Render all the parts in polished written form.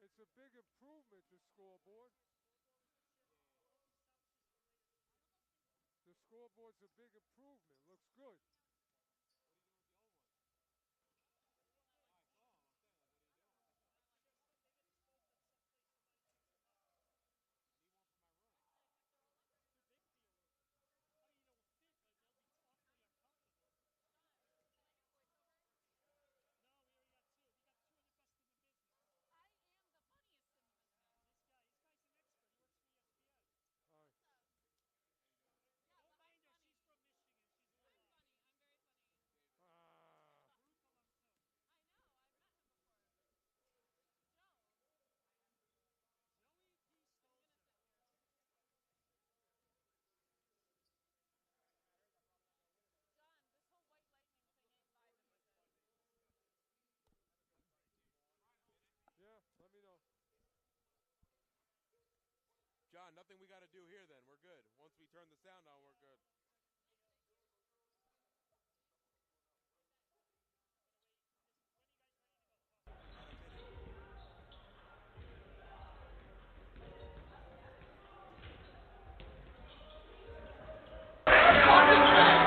it's a big improvement. The scoreboard. The scoreboard's a big improvement. Looks good. All right. Ah. Yeah. Let me know. John, nothing we got to do here then. We're good. Once we turn the sound on, we're good. About a minute.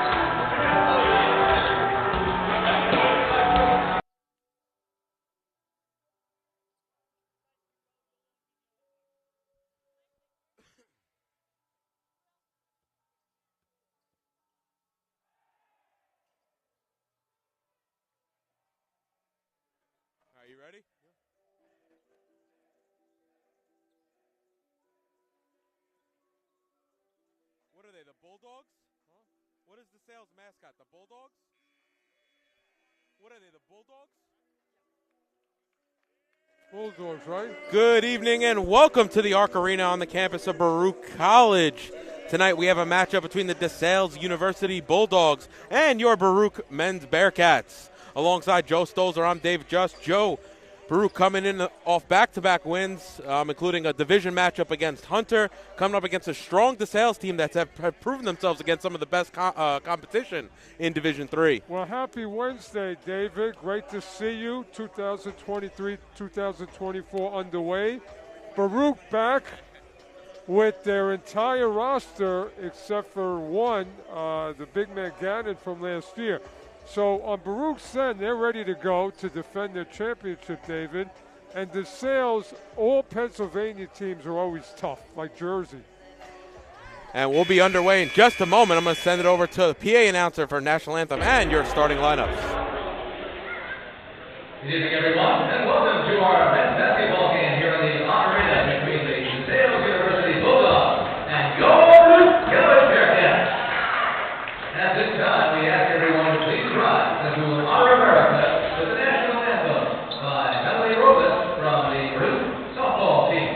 Are you ready? What are they, the Bulldogs? Huh? What is DeSales mascot, the Bulldogs? What are they, the Bulldogs? Bulldogs, right? Good evening and welcome to the Arc Arena on the campus of Baruch College. Tonight we have a matchup between the DeSales University Bulldogs and your Baruch men's Bearcats. Alongside Joe Stolzer, I'm Dave Just. Joe, Baruch coming in off back-to-back wins, including a division matchup against Hunter, coming up against a strong DeSales team that have proven themselves against some of the best competition in Division III. Well, happy Wednesday, David. Great to see you. 2023-2024 underway. Baruch back with their entire roster except for one, the big man Gannon from last year. So on Baruch's end, they're ready to go to defend their championship, David. And DeSales, all Pennsylvania teams are always tough, like Jersey. And we'll be underway in just a moment. I'm going to send it over to the PA announcer for National Anthem and your starting lineups. Good evening, everyone, and welcome to our men's basketball game here in the Arena between the DeSales University Bulldogs and your Yellow Bearcats. At this time, we ask everyone to please rise as we will honor America with the national anthem by Melanie Robles from the Baruch softball team.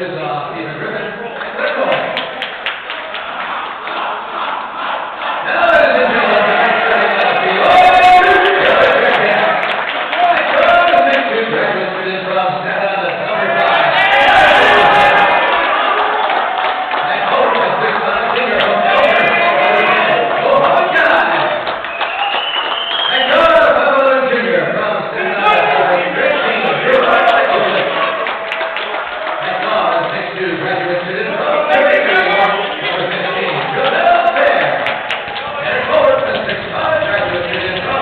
coaches Stephen Griffin and Cliff Moore. Now, ladies and gentlemen, starting out the Killer Bearcats. And the 6'2" graduate student from Santa Ana, number 5. And over the 6'5" senior from Elmer, Mohammed Guy. And Carter Jr. from Santa Ana, number 15, Drew Nicholson. And the 6'2" graduate student from Fairhaven, New York, number 15, Jonelle Fair. And over the 6'5" graduate student from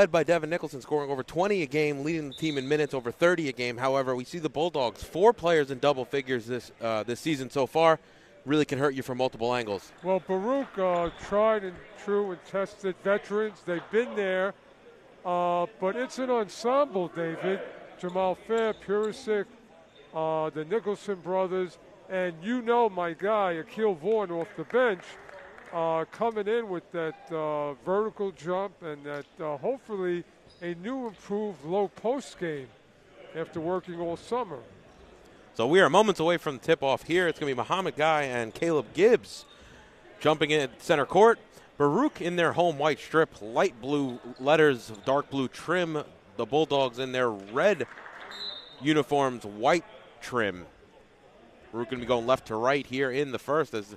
Led by Devin Nicholson, scoring over 20 a game, leading the team in minutes, over 30 a game. However, we see the Bulldogs, 4 players in double figures this season so far. Really can hurt you from multiple angles. Well, Baruch, tried and true and tested veterans. They've been there, but it's an ensemble, David. Jamal Fair, Purisic, the Nicholson brothers, and you know my guy, Akil Vaughn, off the bench, coming in with that vertical jump and that hopefully a new improved low post game after working all summer. So we are moments away from the tip-off here. It's going to be Muhammad Guy and Caleb Gibbs jumping in at center court. Baruch in their home white strip, light blue letters, dark blue trim. The Bulldogs in their red uniforms, white trim. Baruch going to be going left to right here in the first as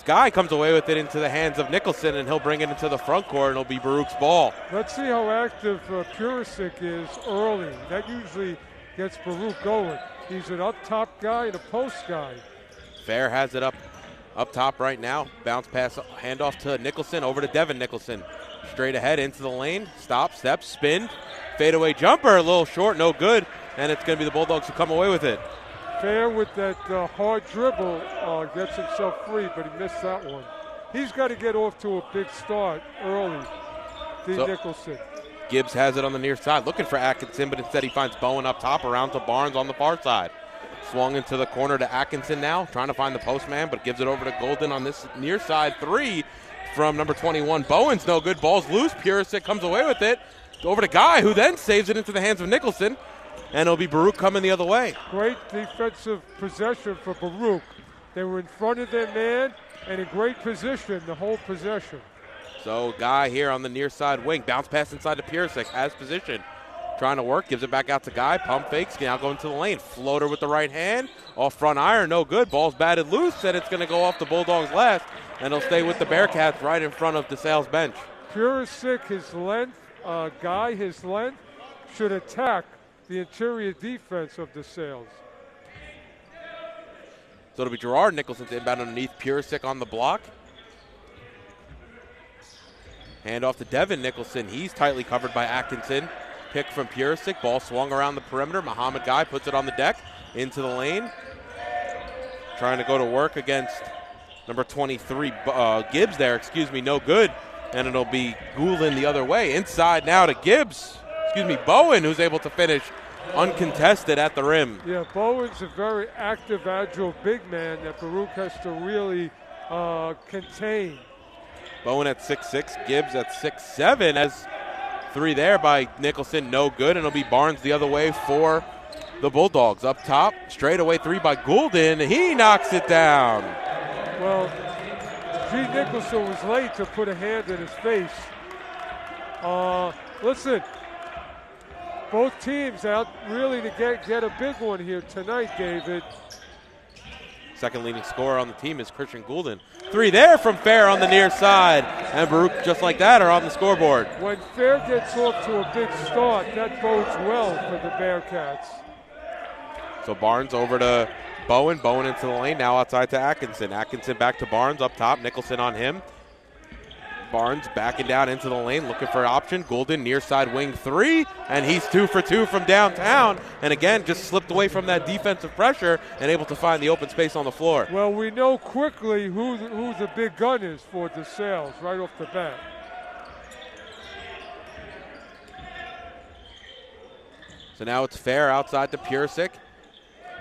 Guy comes away with it into the hands of Nicholson, and he'll bring it into the front court, and it'll be Baruch's ball. Let's see how active Purisic is early. That usually gets Baruch going. He's an up-top guy and a post guy. Fair has it up top right now. Bounce pass, handoff to Nicholson, over to Devin Nicholson. Straight ahead into the lane. Stop, step, spin. Fadeaway jumper, a little short, no good. And it's going to be the Bulldogs who come away with it. Fair with that hard dribble gets himself free, but he missed that one. He's got to get off to a big start early, Nicholson. Gibbs has it on the near side, looking for Atkinson, but instead he finds Bowen up top, around to Barnes on the far side. Swung into the corner to Atkinson now, trying to find the postman, but gives it over to Golden on this near side. 3 from number 21. Bowen's no good. Ball's loose. Purisic comes away with it. Over to Guy, who then saves it into the hands of Nicholson. And it'll be Baruch coming the other way. Great defensive possession for Baruch. They were in front of their man and in great position the whole possession. So Guy here on the near side wing. Bounce pass inside to Purisic. Has position. Trying to work. Gives it back out to Guy. Pump fakes. Now going to the lane. Floater with the right hand. Off front iron. No good. Ball's batted loose. And it's going to go off the Bulldogs' last. And it'll stay with the Bearcats right in front of DeSales' bench. Purisic, his length. Guy, his length, should attack the interior defense of DeSales. So it'll be Gerard Nicholson's inbound underneath. Purisic on the block. Hand off to Devin Nicholson. He's tightly covered by Atkinson. Pick from Purisic. Ball swung around the perimeter. Muhammad Guy puts it on the deck. Into the lane. Trying to go to work against number 23, Gibbs there. No good. And it'll be Goulden the other way. Inside now to Gibbs. Bowen, who's able to finish uncontested at the rim. Yeah, Bowen's a very active, agile big man that Baruch has to really contain. Bowen at 6'6", Gibbs at 6'7", as 3 there by Nicholson, no good, and it'll be Barnes the other way for the Bulldogs. Up top, straightaway 3 by Goulden, he knocks it down. Well, G. Nicholson was late to put a hand in his face. Listen, both teams out really to get a big one here tonight, David. Second leading scorer on the team is Christian Goulden. 3 there from Fair on the near side. And Baruch, just like that, are on the scoreboard. When Fair gets off to a big start, that bodes well for the Bearcats. So Barnes over to Bowen. Bowen into the lane, now outside to Atkinson. Atkinson back to Barnes up top. Nicholson on him. Barnes backing down into the lane, looking for an option. Goulden near side wing 3, and he's 2 for 2 from downtown. And again, just slipped away from that defensive pressure and able to find the open space on the floor. Well, we know quickly who the big gun is for DeSales right off the bat. So now it's Fair outside to Pursick.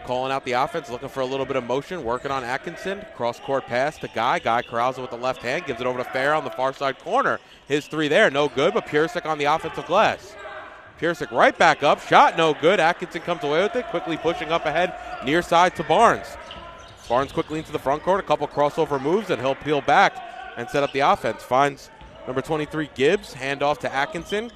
Calling out the offense, looking for a little bit of motion, working on Atkinson. Cross-court pass to Guy. Guy corrals it with the left hand, gives it over to Fair on the far side corner. His three there, no good, but Pursick on the offensive glass. Pursick right back up, shot no good. Atkinson comes away with it, quickly pushing up ahead, near side to Barnes. Barnes quickly into the front court, a couple crossover moves, and he'll peel back and set up the offense. Finds number 23, Gibbs, handoff to Atkinson.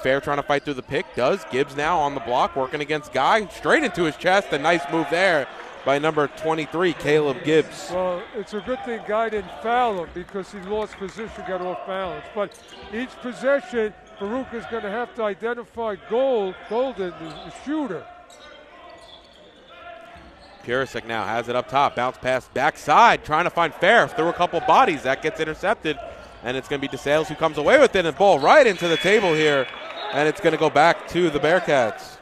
Fair trying to fight through the pick, does. Gibbs now on the block, working against Guy, straight into his chest. A nice move there by number 23, Caleb Gibbs. Well, it's a good thing Guy didn't foul him because he lost position, got off balance. But each possession, Baruch is going to have to identify Golden, the shooter. Pursick now has it up top, bounce pass backside, trying to find Fair through a couple bodies. That gets intercepted, and it's going to be DeSales who comes away with it, and ball right into the table here. And it's going to go back to the Bearcats.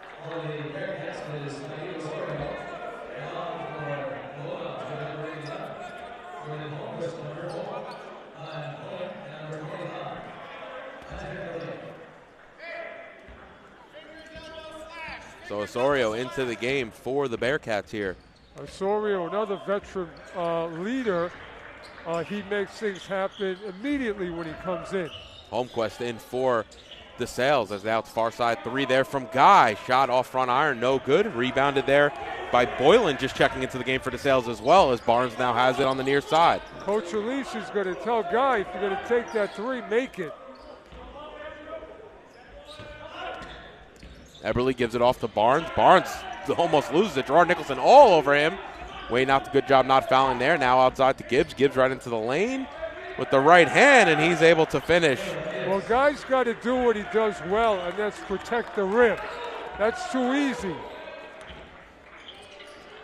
So Osorio into the game for the Bearcats here. Osorio, another veteran leader, he makes things happen immediately when he comes in. Holmquist in for DeSales as now it's far side three there from Guy. Shot off front iron, no good. Rebounded there by Boylan, just checking into the game for DeSales as well, as Barnes now has it on the near side. Coach Elise is going to tell Guy, if you're going to take that three, make it. Eberle gives it off to Barnes. Barnes almost loses it. Gerard Nicholson all over him. Wayne out the good job not fouling there. Now outside to Gibbs. Gibbs right into the lane with the right hand, and he's able to finish. Well, Guy's got to do what he does well, and that's protect the rim. That's too easy.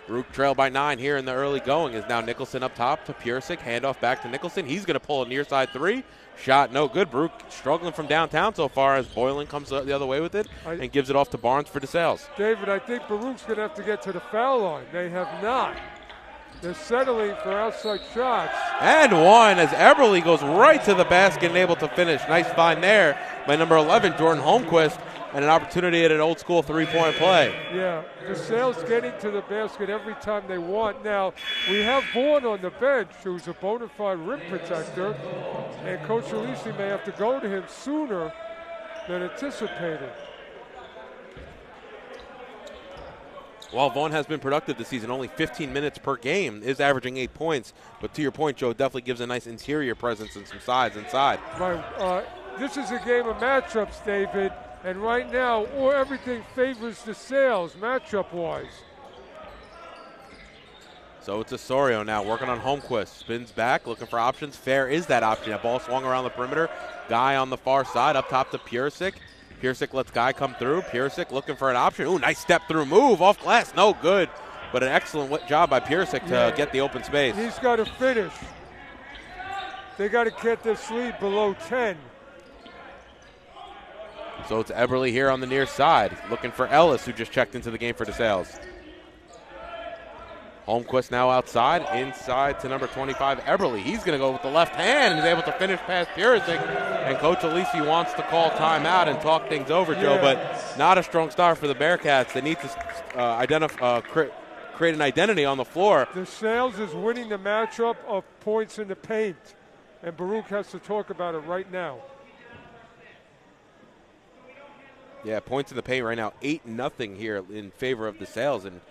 Baruch trail by 9 here in the early going is now Nicholson up top to Pursick. Handoff back to Nicholson. He's going to pull a near side three. Shot no good. Baruch struggling from downtown so far as Boylan comes the other way with it and gives it off to Barnes for DeSales. David, I think Baruch's going to have to get to the foul line. They have not. They're settling for outside shots. And one as Eberle goes right to the basket and able to finish. Nice find there by number 11, Jordan Holmquist, and an opportunity at an old school three-point play. Yeah, DeSales getting to the basket every time they want. Now, we have Vaughn on the bench, who's a bona fide rim protector, and Coach Elise may have to go to him sooner than anticipated. While Vaughn has been productive this season, only 15 minutes per game, is averaging 8 points. But to your point, Joe, definitely gives a nice interior presence and some size inside. Right. This is a game of matchups, David, and right now, everything favors DeSales matchup-wise. So it's Osorio now working on Holmquist. Spins back, looking for options. Fair is that option. A ball swung around the perimeter. Guy on the far side, up top to Pursick. Pursick lets Guy come through. Pursick looking for an option. Ooh, nice step through move. Off glass, no good. But an excellent job by Pursick to get the open space. He's got to finish. They got to get this lead below 10. So it's Eberle here on the near side, looking for Ellis, who just checked into the game for DeSales. Holmquist now outside, inside to number 25, Eberle. He's going to go with the left hand and is able to finish past Pursick. And Coach Elise wants to call timeout and talk things over, Joe, but not a strong start for the Bearcats. They need to create an identity on the floor. DeSales is winning the matchup of points in the paint, and Baruch has to talk about it right now. Yeah, points in the paint right now, 8-0 here in favor of DeSales. And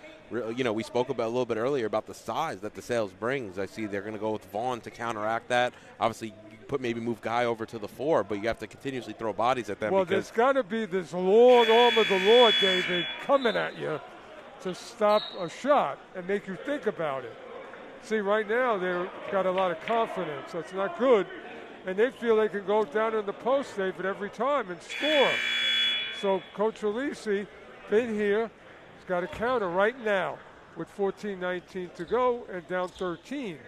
you know, we spoke about a little bit earlier about the size that DeSales brings. I see they're going to go with Vaughn to counteract that. Obviously, maybe move Guy over to the 4, but you have to continuously throw bodies at them. Well, there's got to be this long arm of the Lord, David, coming at you to stop a shot and make you think about it. See, right now they've got a lot of confidence. That's not good. And they feel they can go down in the post, David, every time and score. So Coach Elise, been here, he's got a counter right now with 14-19 to go and down 13.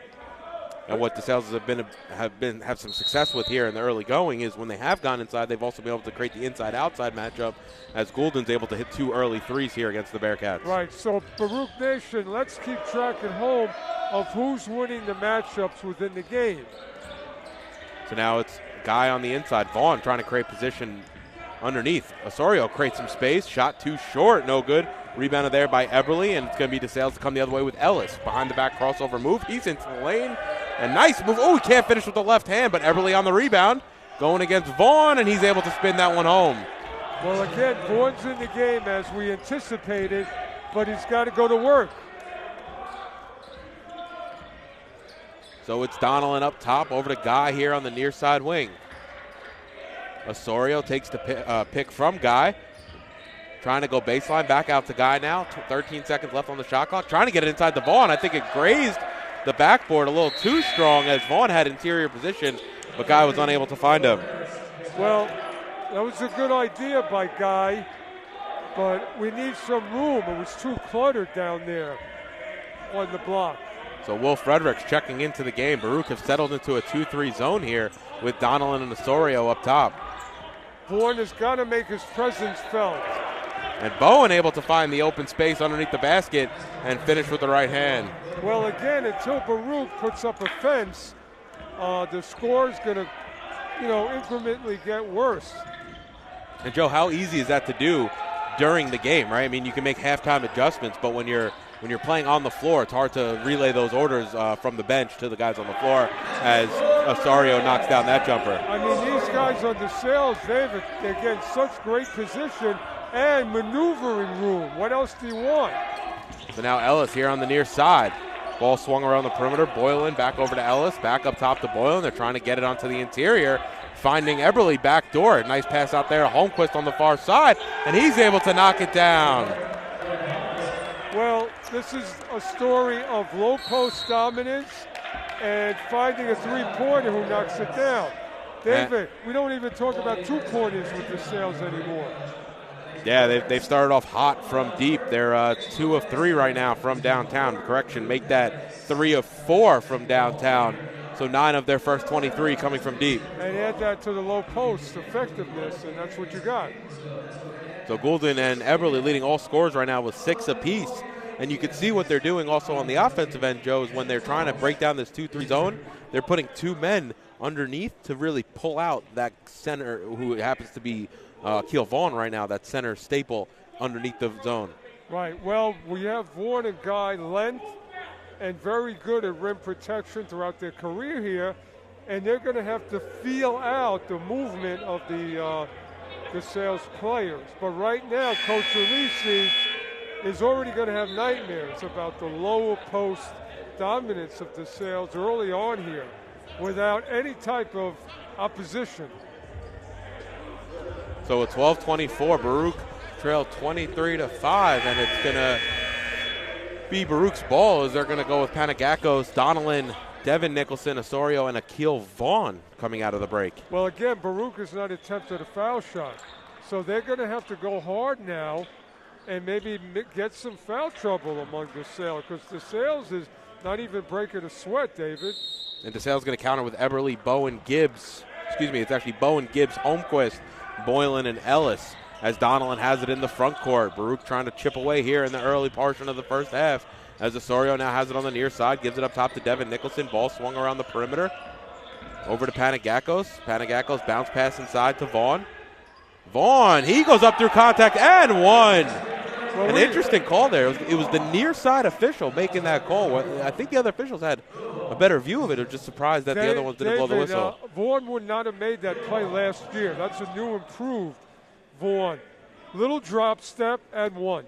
And what DeSales have some success with here in the early going is when they have gone inside, they've also been able to create the inside-outside matchup as Goulden's able to hit 2 early threes here against the Bearcats. Right, so Baruch Nation, let's keep track at home of who's winning the matchups within the game. So now it's Guy on the inside. Vaughn trying to create position underneath. Osorio creates some space. Shot too short. No good. Rebounded there by Eberle, and it's going to be DeSales to come the other way with Ellis. Behind the back crossover move. He's into the lane. And nice move. Oh, he can't finish with the left hand, but Eberle on the rebound. Going against Vaughn, and he's able to spin that one home. Well, again, Vaughn's in the game as we anticipated, but he's got to go to work. So it's Donnellan up top over to Guy here on the near side wing. Osorio takes the pick from Guy. Trying to go baseline, back out to Guy now. 13 seconds left on the shot clock. Trying to get it inside the Vaughn. I think it grazed the backboard a little too strong as Vaughn had interior position, but Guy was unable to find him. Well, that was a good idea by Guy, but we need some room. It was too cluttered down there on the block. So Will Fredericks checking into the game. Baruch have settled into a 2-3 zone here with Donnellan and Osorio up top. Vaughn has got to make his presence felt. And Bowen able to find the open space underneath the basket and finish with the right hand. Well, again, until Baruch puts up a fence, the score is going to, incrementally get worse. And Joe, how easy is that to do during the game, right? I mean, you can make halftime adjustments, but when you're playing on the floor, it's hard to relay those orders from the bench to the guys on the floor as Osorio knocks down that jumper. I mean, these guys on DeSales, they get such great position and maneuvering room. What else do you want? So now Ellis here on the near side. Ball swung around the perimeter. Boylan back over to Ellis. Back up top to Boylan. They're trying to get it onto the interior. Finding Eberle backdoor. Nice pass out there to Holmquist on the far side. And he's able to knock it down. Well, this is a story of low post dominance and finding a three-pointer who knocks it down. David, we don't even talk about two-pointers with DeSales anymore. Yeah, they've started off hot from deep. They're 2 of 3 right now from downtown. Correction, make that 3 of 4 from downtown. So 9 of their first 23 coming from deep. And add that to the low post effectiveness, and that's what you got. So Goulden and Eberle leading all scorers right now with 6 apiece. And you can see what they're doing also on the offensive end, Joe, is when they're trying to break down this 2-3 zone, they're putting 2 men underneath to really pull out that center who happens to be Keel Vaughn right now, that center staple underneath the zone. Right. Well, we have Vaughn and Guy length and very good at rim protection throughout their career here, and they're going to have to feel out the movement of the DeSales players. But right now, Coach Alisi is already going to have nightmares about the lower post dominance of DeSales early on here without any type of opposition. So a 12-24, Baruch trail 23-5, and it's going to be Baruch's ball as they're going to go with Panagakos, Donnellan, Devin Nicholson, Osorio, and Akil Vaughn coming out of the break. Well, again, Baruch has not attempted a foul shot, so they're going to have to go hard now and maybe get some foul trouble among DeSales, because DeSales is not even breaking a sweat, David. And DeSales going to counter with Eberle, Bowen, Gibbs. Excuse me, it's actually Bowen, Gibbs, Holmquist, Boylan, and Ellis as Donnellan has it in the front court. Baruch trying to chip away here in the early portion of the first half as Osorio now has it on the near side, gives it up top to Devin Nicholson. Ball swung around the perimeter. Over to Panagakos. Panagakos bounce pass inside to Vaughn. Vaughn, he goes up through contact and one. Well, an interesting call there. It was the near side official making that call. I think the other officials had a better view of it. Or just surprised that the other ones didn't blow the whistle. Vaughn would not have made that play last year. That's a new improved Vaughn. Little drop step and one.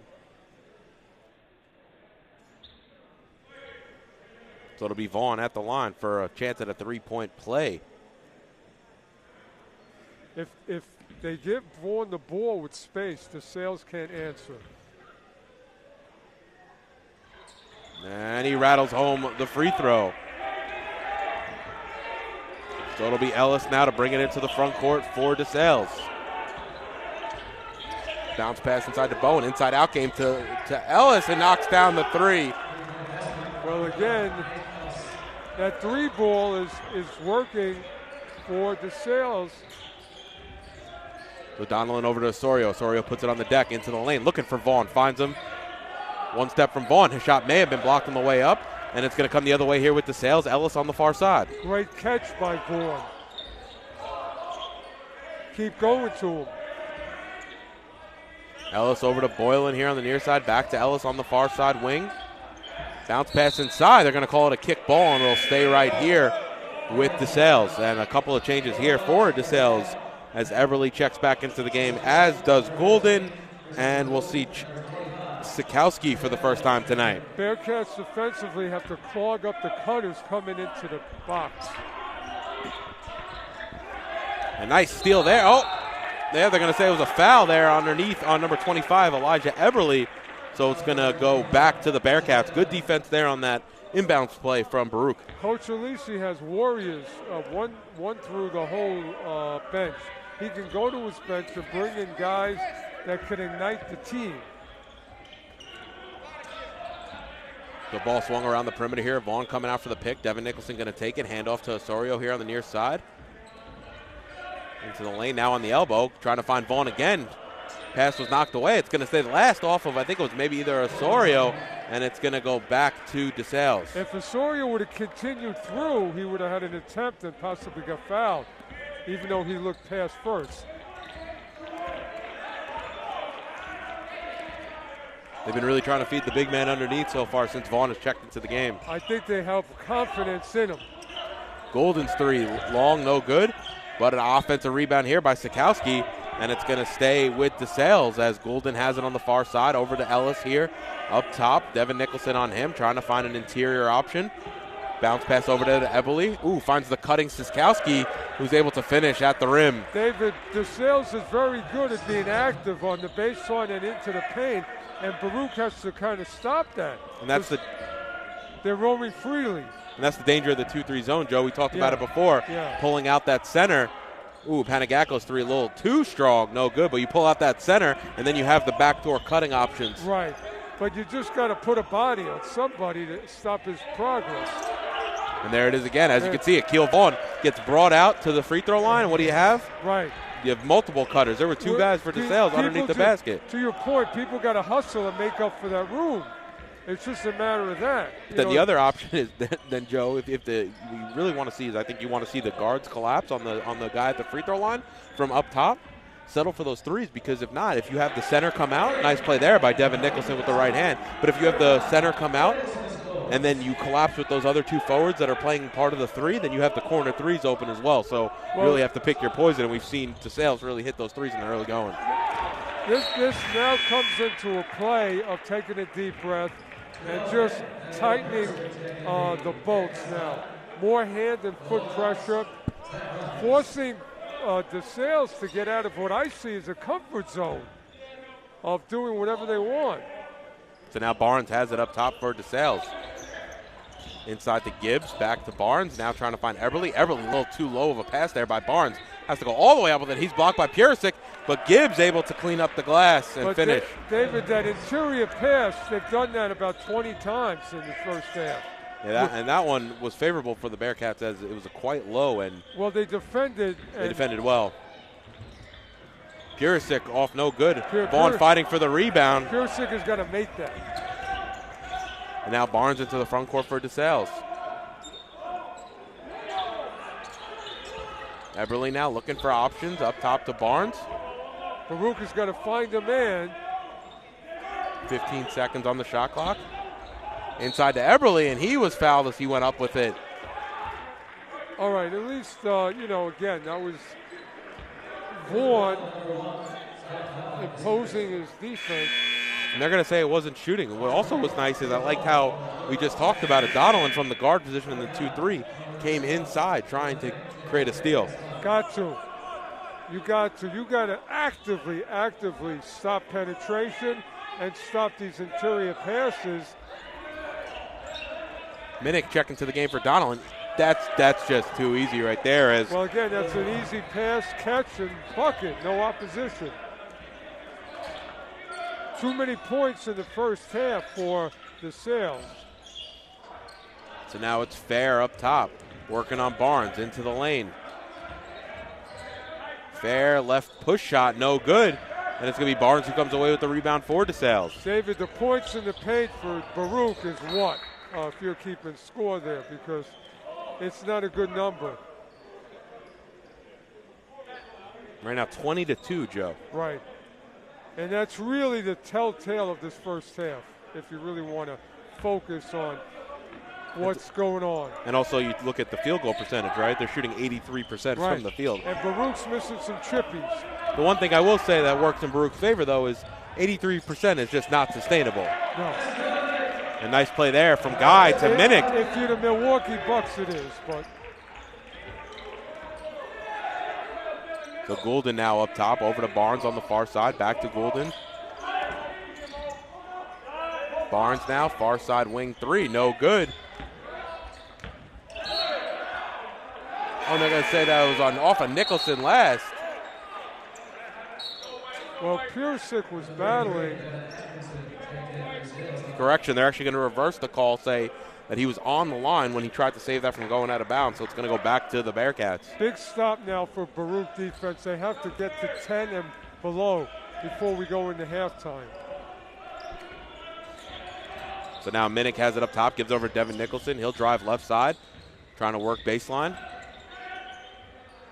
So it'll be Vaughn at the line for a chance at a three-point play. If they give Vaughn the ball with space, DeSales can't answer. And he rattles home the free throw. So it'll be Ellis now to bring it into the front court for DeSales. Bounce pass inside to Bowen. Inside out game to Ellis and knocks down the three. Well, again, that three ball is working for DeSales. So Donnellan over to Osorio. Osorio puts it on the deck into the lane, looking for Vaughn. Finds him. One step from Vaughn. His shot may have been blocked on the way up, and it's going to come the other way here with DeSales. Ellis on the far side. Great catch by Vaughn. Keep going to him. Ellis over to Boylan here on the near side. Back to Ellis on the far side wing. Bounce pass inside. They're going to call it a kick ball, and it'll stay right here with DeSales. And a couple of changes here for DeSales as Everly checks back into the game, as does Golden. And we'll see Sikowski for the first time tonight. Bearcats defensively have to clog up the cutters coming into the box. A nice steal there. Oh, yeah, they're going to say it was a foul there underneath on number 25, Elijah Everly. So it's going to go back to the Bearcats. Good defense there on that inbounds play from Baruch. Coach Alisi has warriors one through the whole bench. He can go to his bench and bring in guys that can ignite the team. The ball swung around the perimeter here. Vaughn coming out for the pick. Devin Nicholson going to take it. Hand off to Osorio here on the near side. Into the lane now on the elbow. Trying to find Vaughn again. Pass was knocked away. It's going to stay the last off of, I think it was maybe either Osorio, and it's going to go back to DeSales. If Osorio would have continued through, he would have had an attempt and possibly got fouled, even though he looked past first. They've been really trying to feed the big man underneath so far since Vaughn has checked into the game. I think they have confidence in him. Golden's three, long, no good, but an offensive rebound here by Sikowski, and it's going to stay with DeSales as Golden has it on the far side. Over to Ellis here up top. Devin Nicholson on him, trying to find an interior option. Bounce pass over to Eberle. Ooh, finds the cutting Sikowski, who's able to finish at the rim. David, DeSales is very good at being active on the baseline and into the paint, and Baruch has to kind of stop that. And that's they're roaming freely. And that's the danger of the 2-3 zone, Joe. We talked about it before. Pulling out that center. Ooh, Panagakos three a little too strong, no good, but you pull out that center, and then you have the backdoor cutting options. Right, but you just got to put a body on somebody to stop his progress. And there it is again. As you can see, Akil Vaughn gets brought out to the free throw line, and what do you have? Right. You have multiple cutters. There were two guys for DeSales underneath the basket. To your point, people got to hustle and make up for that room. It's just a matter of that. Then the other option is then Joe, if you really want to see is I think you want to see the guards collapse on the guy at the free throw line from up top. Settle for those threes, because if not, if you have the center come out, nice play there by Devin Nicholson with the right hand. But if you have the center come out and then you collapse with those other two forwards that are playing part of the three, then you have the corner threes open as well. So you really have to pick your poison, and we've seen DeSales really hit those threes in the early going. This now comes into a play of taking a deep breath and just tightening the bolts now. More hand and foot pressure, forcing DeSales to get out of what I see as a comfort zone of doing whatever they want. So now Barnes has it up top for DeSales. Inside to Gibbs, back to Barnes, now trying to find Eberle. Eberle a little too low of a pass there by Barnes. Has to go all the way up with it. He's blocked by Purisic, but Gibbs able to clean up the glass and finish. David, that interior pass, they've done that about 20 times in the first half. Yeah, and that one was favorable for the Bearcats as it was quite low. And well, they defended. They defended well. Purisic off no good. Vaughn fighting for the rebound. Purisic has got to make that. And now Barnes into the front court for DeSales. Eberle now looking for options up top to Barnes. Baruch has got to find a man. 15 seconds on the shot clock. Inside to Eberle, and he was fouled as he went up with it. All right, at least, again, that was Vaughn imposing his defense. And they're going to say it wasn't shooting. What also was nice is I liked how we just talked about it. Donaldson from the guard position in the 2-3 came inside trying to create a steal. Got to. You got to actively stop penetration and stop these interior passes. Minnick checking to the game for Donaldson. That's just too easy right there. Well, again, that's an easy pass, catch, and bucket. No opposition. Too many points in the first half for DeSales. So now it's Fair up top, working on Barnes into the lane. Fair left push shot, no good. And it's going to be Barnes who comes away with the rebound for DeSales. David, the points in the paint for Baruch is what? If you're keeping score there, because it's not a good number. Right now 20-2, Joe. Right. And that's really the telltale of this first half, if you really want to focus on what's going on. And also you look at the field goal percentage, right? They're shooting 83% from the field. And Baruch's missing some chippies. The one thing I will say that works in Baruch's favor, though, is 83% is just not sustainable. No. A nice play there from Guy to Minnick. If you're the Milwaukee Bucks, it is, but. So Goulden now up top, over to Barnes on the far side, back to Goulden. Barnes now, far side wing three, no good. Oh, they're going to say that was off of Nicholson last. Well, Pursick was battling. Correction, they're actually going to reverse the call, say that he was on the line when he tried to save that from going out of bounds, so it's going to go back to the Bearcats. Big stop now for Baruch defense. They have to get to 10 and below before we go into halftime. So now Minnick has it up top, gives over to Devin Nicholson. He'll drive left side, trying to work baseline.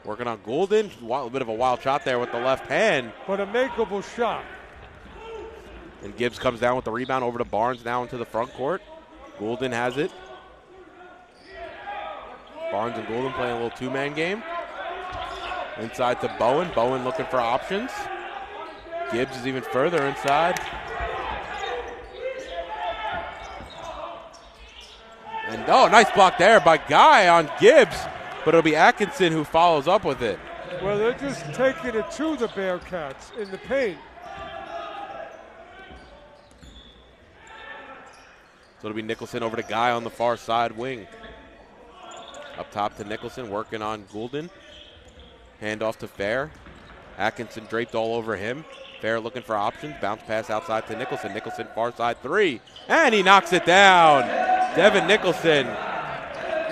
Working on Goulden. A bit of a wild shot there with the left hand. But a makeable shot. And Gibbs comes down with the rebound over to Barnes now into the front court. Goulden has it. Barnes and Goulden playing a little two-man game. Inside to Bowen. Bowen looking for options. Gibbs is even further inside. And nice block there by Guy on Gibbs. But it'll be Atkinson who follows up with it. Well, they're just taking it to the Bearcats in the paint. So it'll be Nicholson over to Guy on the far side wing. Up top to Nicholson, working on Goulden. Hand off to Fair. Atkinson draped all over him. Fair looking for options. Bounce pass outside to Nicholson. Nicholson far side three. And he knocks it down. Devin Nicholson.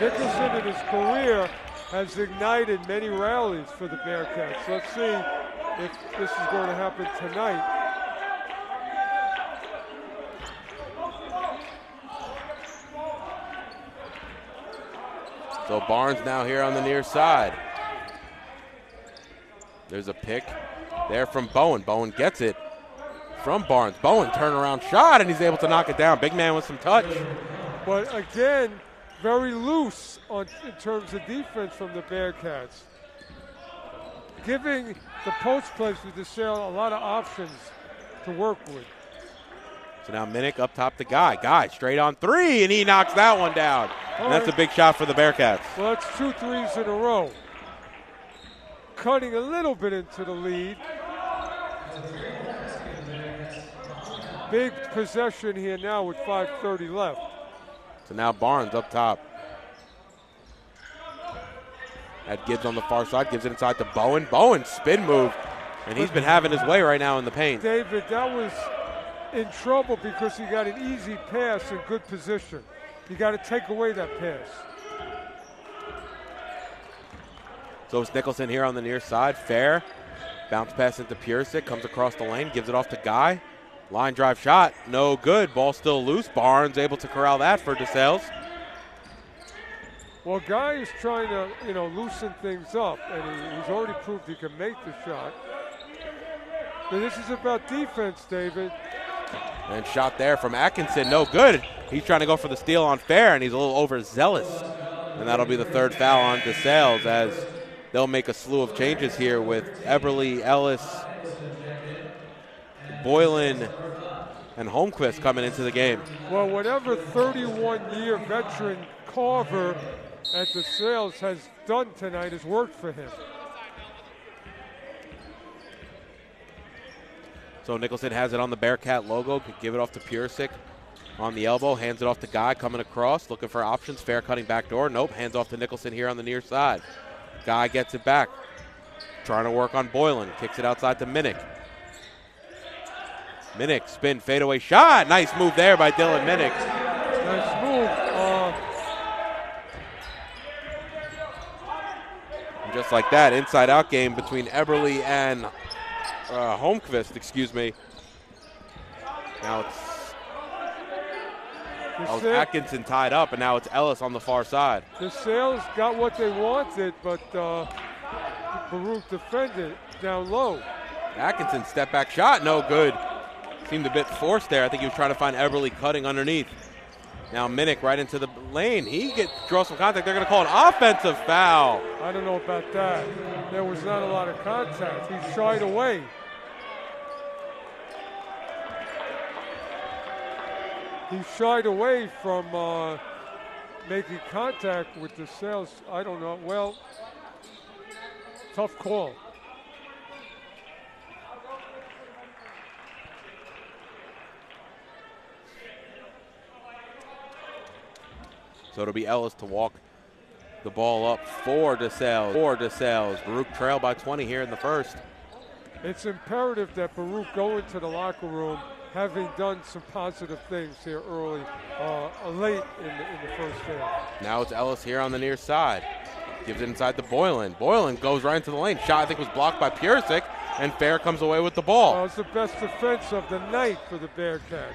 Nicholson in his career has ignited many rallies for the Bearcats. Let's see if this is going to happen tonight. So Barnes now here on the near side. There's a pick there from Bowen. Bowen gets it from Barnes. Bowen turnaround shot, and he's able to knock it down. Big man with some touch. But again, very loose in terms of defense from the Bearcats. Giving the post plays to DeSales a lot of options to work with. So now Minnick up top to Guy. Guy straight on three, and he knocks that one down. And that's a big shot for the Bearcats. Well, that's 2 threes in a row. Cutting a little bit into the lead. Big possession here now with 5:30 left. So now Barnes up top. Had Gibbs on the far side, gives it inside to Bowen. Bowen spin move, and he's been having his way right now in the paint. David, that was in trouble because he got an easy pass in good position. You got to take away that pass. So it's Nicholson here on the near side. Fair. Bounce pass into Pursick. Comes across the lane. Gives it off to Guy. Line drive shot. No good. Ball still loose. Barnes able to corral that for DeSales. Well, Guy is trying to, loosen things up, and he's already proved he can make the shot. But this is about defense, David. And shot there from Atkinson. No good. He's trying to go for the steal on Fair, and he's a little overzealous. And that'll be the third foul on DeSales as they'll make a slew of changes here with Eberle, Ellis, Boylan, and Holmquist coming into the game. Well, whatever 31-year veteran Carver at DeSales has done tonight has worked for him. So Nicholson has it on the Bearcat logo. Could give it off to Pursick on the elbow. Hands it off to Guy coming across. Looking for options. Fair cutting back door. Nope. Hands off to Nicholson here on the near side. Guy gets it back. Trying to work on Boylan. Kicks it outside to Minnick. Minnick spin fadeaway shot. Nice move there by Dylan Minnick. Nice move. And just like that, inside out game between Eberle and Holmquist, excuse me. Now it's Atkinson tied up, and now it's Ellis on the far side. DeSales got what they wanted, but Baruch defended down low. Atkinson step back shot, no good. Seemed a bit forced there. I think he was trying to find Eberle cutting underneath. Now Minnick right into the lane. He draws some contact. They're going to call an offensive foul. I don't know about that. There was not a lot of contact. He shied away. He shied away from making contact with DeSales. I don't know. Well, tough call. So it'll be Ellis to walk the ball up for DeSales. Baruch trail by 20 here in the first. It's imperative that Baruch go into the locker room having done some positive things here early, late in the first half. Now it's Ellis here on the near side. Gives it inside to Boylan. Boylan goes right into the lane. Shot, I think, was blocked by Piersick, and Fair comes away with the ball. It's the best defense of the night for the Bearcats.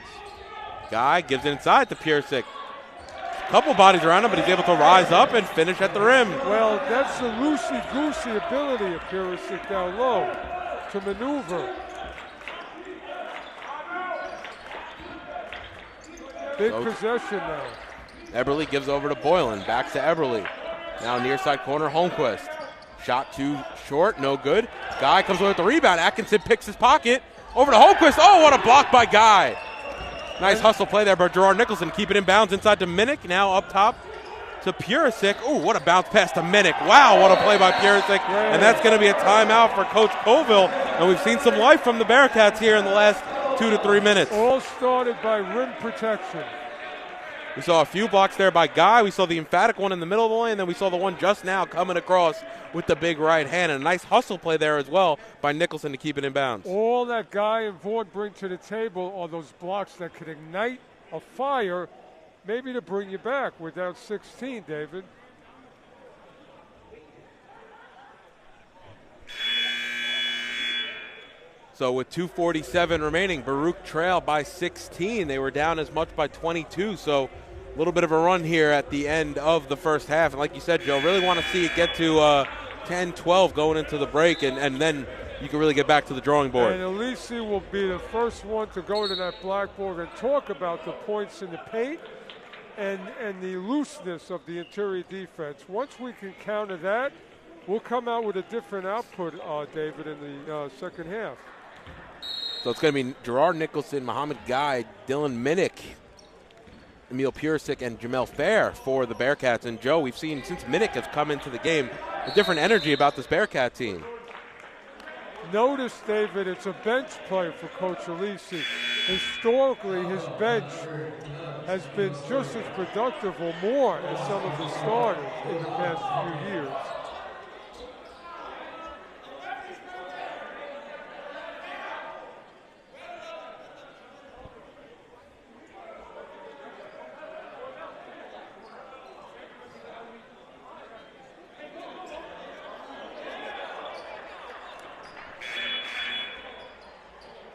Guy gives it inside to Piersick. Couple bodies around him, but he's able to rise up and finish at the rim. Well, that's the loosey-goosey ability of Piersick down low to maneuver. Big possession now. Eberle gives over to Boylan. Back to Eberle. Now near side corner, Holmquist. Shot too short, no good. Guy comes away with the rebound. Atkinson picks his pocket. Over to Holmquist. Oh, what a block by Guy. Nice hustle play there by Gerard Nicholson. Keep it in bounds inside to Minnick. Now up top to Piersick. Oh, what a bounce pass to Minnick. Wow, what a play by Piersick. And that's going to be a timeout for Coach Colville. And we've seen some life from the Bearcats here in the last 2 to 3 minutes. All started by rim protection. We saw a few blocks there by Guy. We saw the emphatic one in the middle of the lane. Then we saw the one just now coming across with the big right hand. And a nice hustle play there as well by Nicholson to keep it in bounds. All that Guy and Vaughn bring to the table are those blocks that could ignite a fire, maybe to bring you back without 16, David. So with 2:47 remaining, Baruch trail by 16. They were down as much by 22. So a little bit of a run here at the end of the first half. And like you said, Joe, really want to see it get to 10-12 going into the break, and then you can really get back to the drawing board. And Elise will be the first one to go to that blackboard and talk about the points in the paint and the looseness of the interior defense. Once we can counter that, we'll come out with a different output, David, in the second half. So it's going to be Gerard Nicholson, Muhammad Guy, Dylan Minnick, Emil Piersick, and Jamel Fair for the Bearcats. And Joe, we've seen since Minnick has come into the game, a different energy about this Bearcat team. Notice, David, it's a bench play for Coach Elise. Historically, his bench has been just as productive or more as some of the starters in the past few years.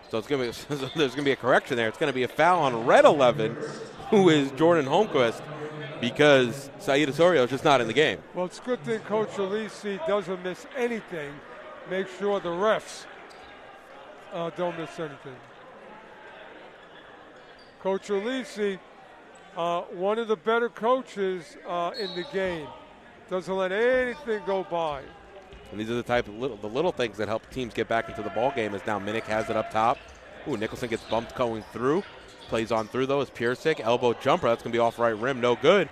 So it's going to be, there's going to be a correction there. It's going to be a foul on red 11, who is Jordan Holmquist, because Saeed Osorio is just not in the game. Well, it's a good thing Coach Elise doesn't miss anything. Make sure the refs don't miss anything. Coach Elise, one of the better coaches in the game. Doesn't let anything go by. And these are the type of little things that help teams get back into the ball game. As now Minnick has it up top. Ooh, Nicholson gets bumped going through. Plays on through though is Piersick. Elbow jumper. That's going to be off right rim. No good.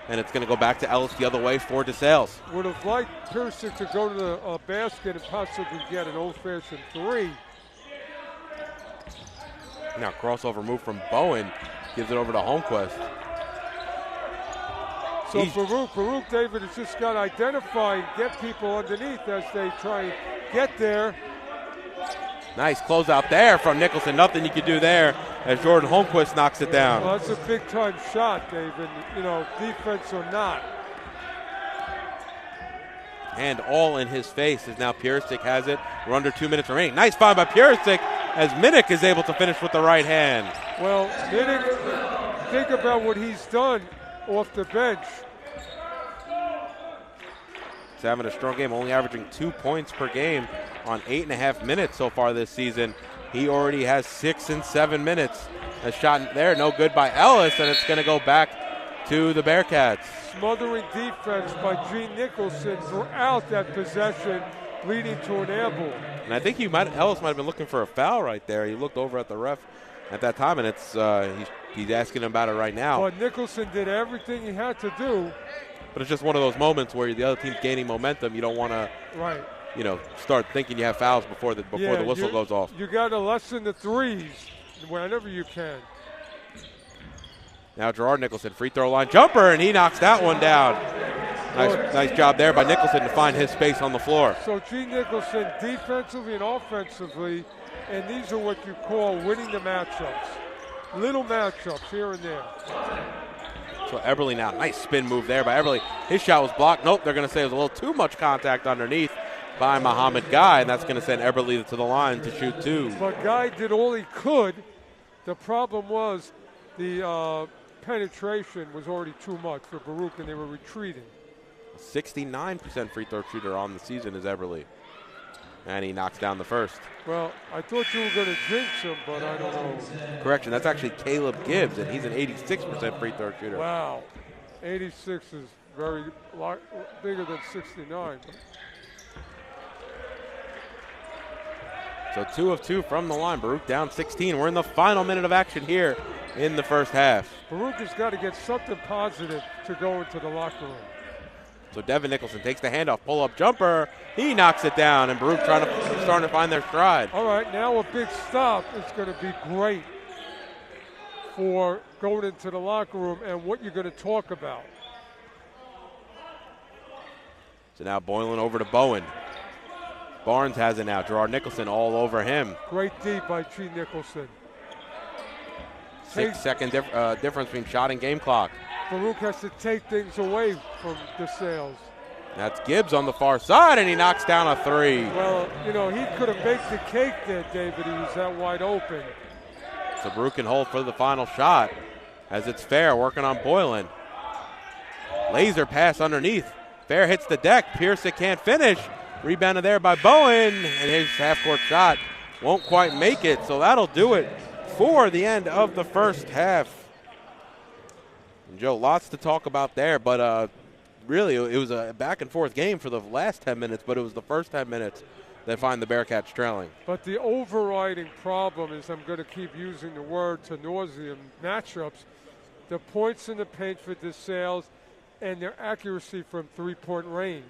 And it's going to go back to Ellis the other way for DeSales. Would have liked Piersick to go to the basket and possibly get an old-fashioned three. Now crossover move from Bowen. Gives it over to Holmquist. So Baruch, David, has just got to identify and get people underneath as they try and get there. Nice closeout there from Nicholson. Nothing you could do there as Jordan Holmquist knocks it down. Well, that's a big-time shot, David, defense or not. And all in his face as now Piersick has it. We're under 2 minutes remaining. Nice find by Piersick as Minnick is able to finish with the right hand. Well, Minnick, think about what he's done off the bench. He's having a strong game, only averaging 2 points per game. on 8.5 minutes so far this season. He already has 6 and 7 minutes. A shot there, no good by Ellis, and it's going to go back to the Bearcats. Smothering defense by Gene Nicholson throughout that possession, leading to an air ball. And I think Ellis might have been looking for a foul right there. He looked over at the ref at that time, and it's he's asking him about it right now. But Nicholson did everything he had to do. But it's just one of those moments where the other team's gaining momentum. You don't want to, start thinking you have fouls before the whistle goes off. You got to lessen the threes whenever you can. Now Gerard Nicholson, free throw line jumper, and he knocks that one down. Nice job there by Nicholson to find his space on the floor. So Gene Nicholson defensively and offensively, and these are what you call winning the matchups. Little matchups here and there. So Eberle now, nice spin move there by Eberle. His shot was blocked. Nope, they're going to say it was a little too much contact underneath by Muhammad Guy, and that's going to send Eberle to the line to shoot 2. But Guy did all he could. The problem was the penetration was already too much for Baruch, and they were retreating. 69% free throw shooter on the season is Eberle. And he knocks down the first. Well, I thought you were going to jinx him, but I don't know. Correction, that's actually Caleb Gibbs, and he's an 86% free throw shooter. Wow. 86 is very bigger than 69. So 2 of 2 from the line. Baruch down 16. We're in the final minute of action here in the first half. Baruch has got to get something positive to go into the locker room. So Devin Nicholson takes the handoff, pull-up jumper. He knocks it down, and Baruch starting to find their stride. All right, now a big stop is going to be great for going into the locker room and what you're going to talk about. So now Boylan over to Bowen. Barnes has it now. Gerard Nicholson all over him. Great D by Gene Nicholson. 6-second difference between shot and game clock. Baruch has to take things away from DeSales. That's Gibbs on the far side, and he knocks down a 3. Well, he could have baked the cake there, David. He was that wide open. So Baruch can hold for the final shot as it's Fair working on Boylan. Laser pass underneath. Fair hits the deck. Pierce can't finish. Rebounded there by Bowen, and his half-court shot won't quite make it. So that'll do it for the end of the first half. And Joe, lots to talk about there, but really it was a back-and-forth game for the last 10 minutes, but it was the first 10 minutes that find the Bearcats trailing. But the overriding problem is, I'm going to keep using the word to nauseam, matchups, the points in the paint for DeSales and their accuracy from three-point range.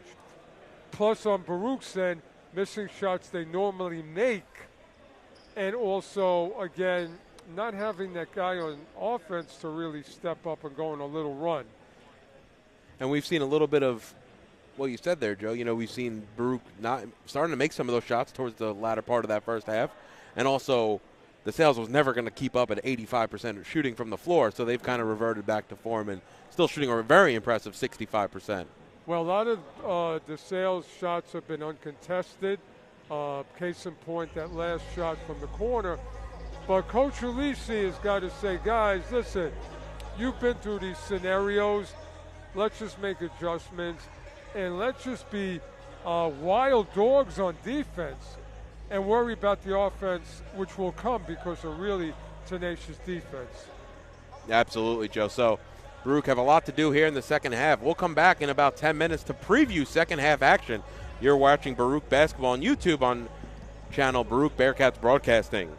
Plus on Baruch's end, missing shots they normally make, and also, again, not having that guy on offense to really step up and go on a little run. And we've seen a little bit of what you said there, Joe. We've seen Baruch not starting to make some of those shots towards the latter part of that first half. And also, DeSales was never going to keep up at 85% shooting from the floor, so they've kind of reverted back to form and still shooting a very impressive 65%. Well, a lot of DeSales shots have been uncontested. Case in point, that last shot from the corner. But Coach Ulisi has got to say, guys, listen, you've been through these scenarios. Let's just make adjustments, and let's just be wild dogs on defense and worry about the offense, which will come because of really tenacious defense. Absolutely, Joe. So Baruch have a lot to do here in the second half. We'll come back in about 10 minutes to preview second half action. You're watching Baruch Basketball on YouTube on channel Baruch Bearcats Broadcasting.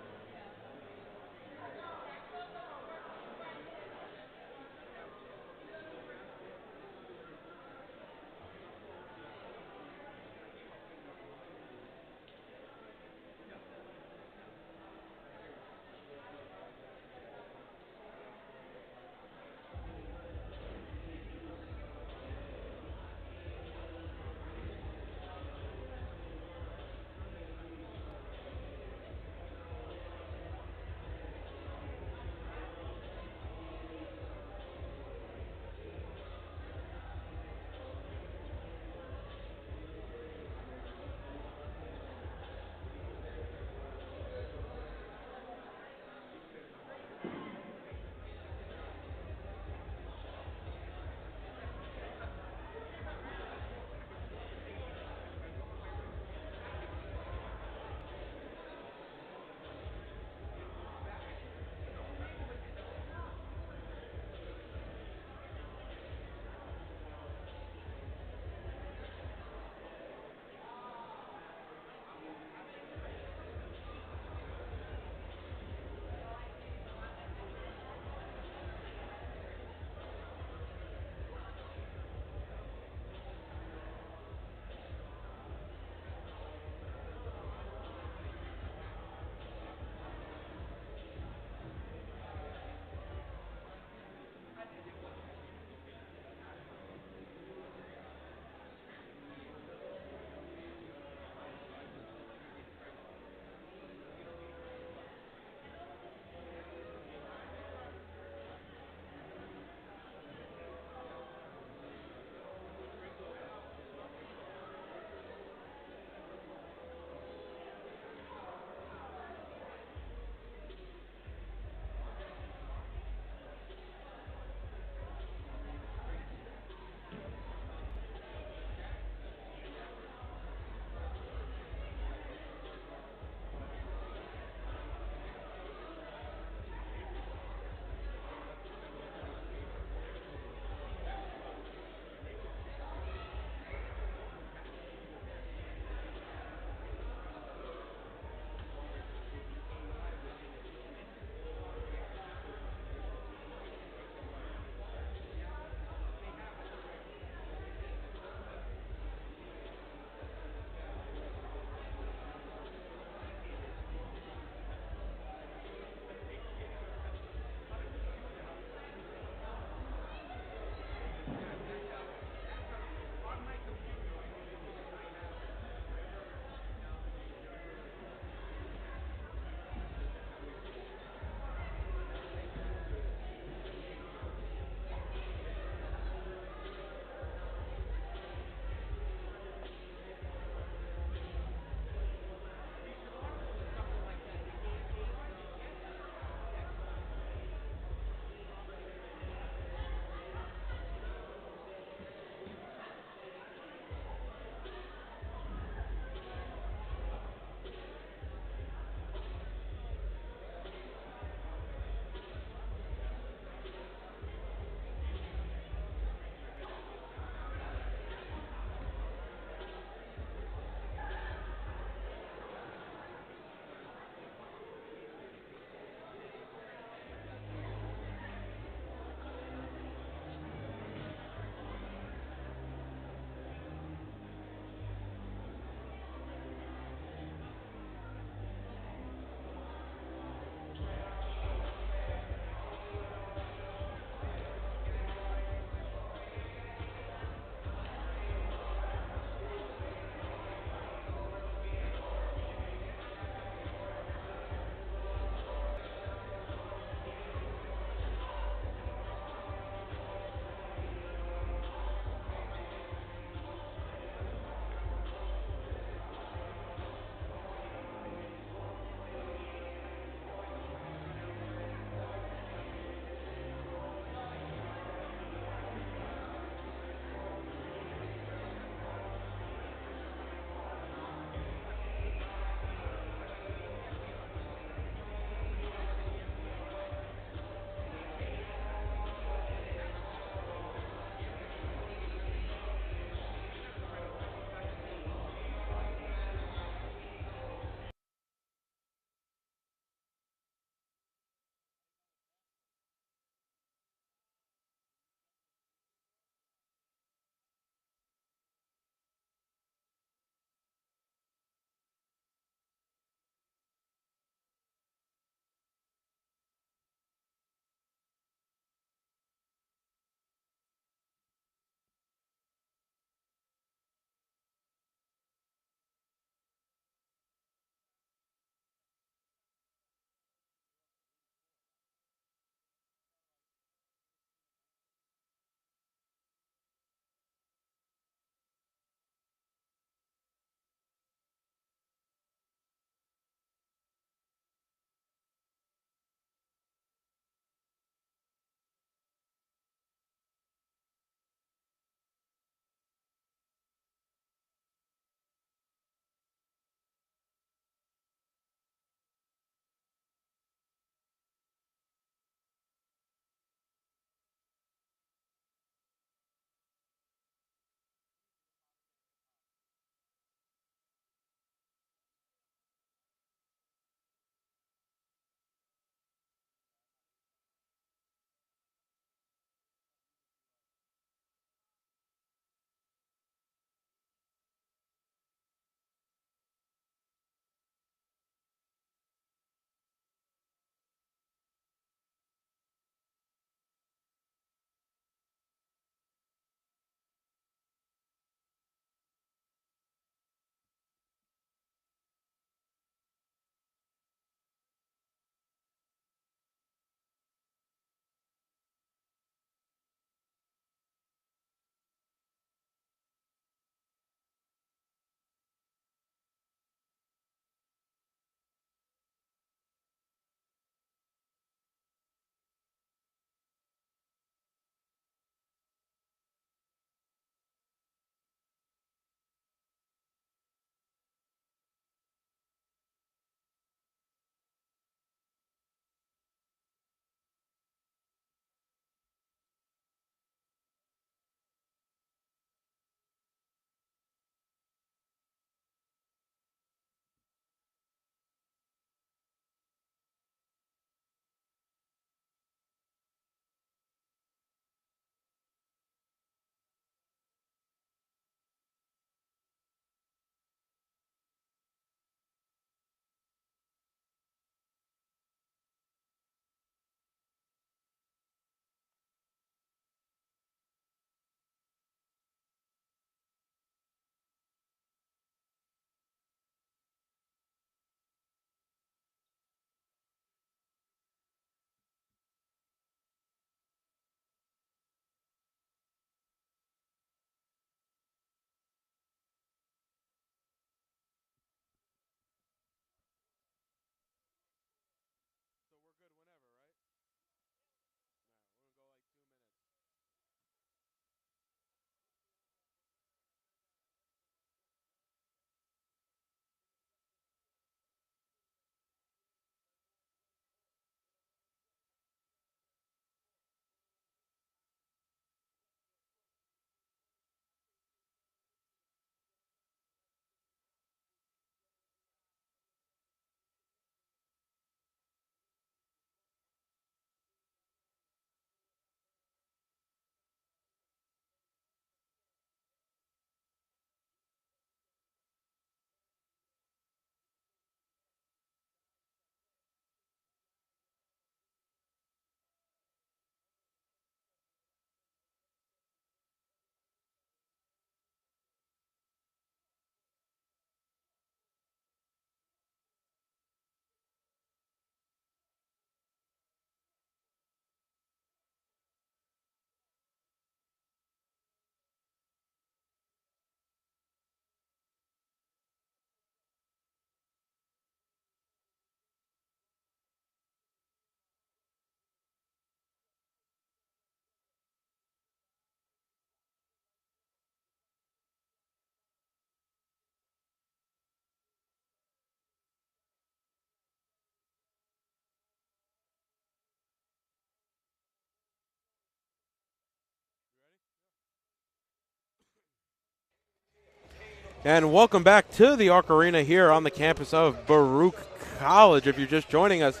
And welcome back to the Arc Arena here on the campus of Baruch College. If you're just joining us,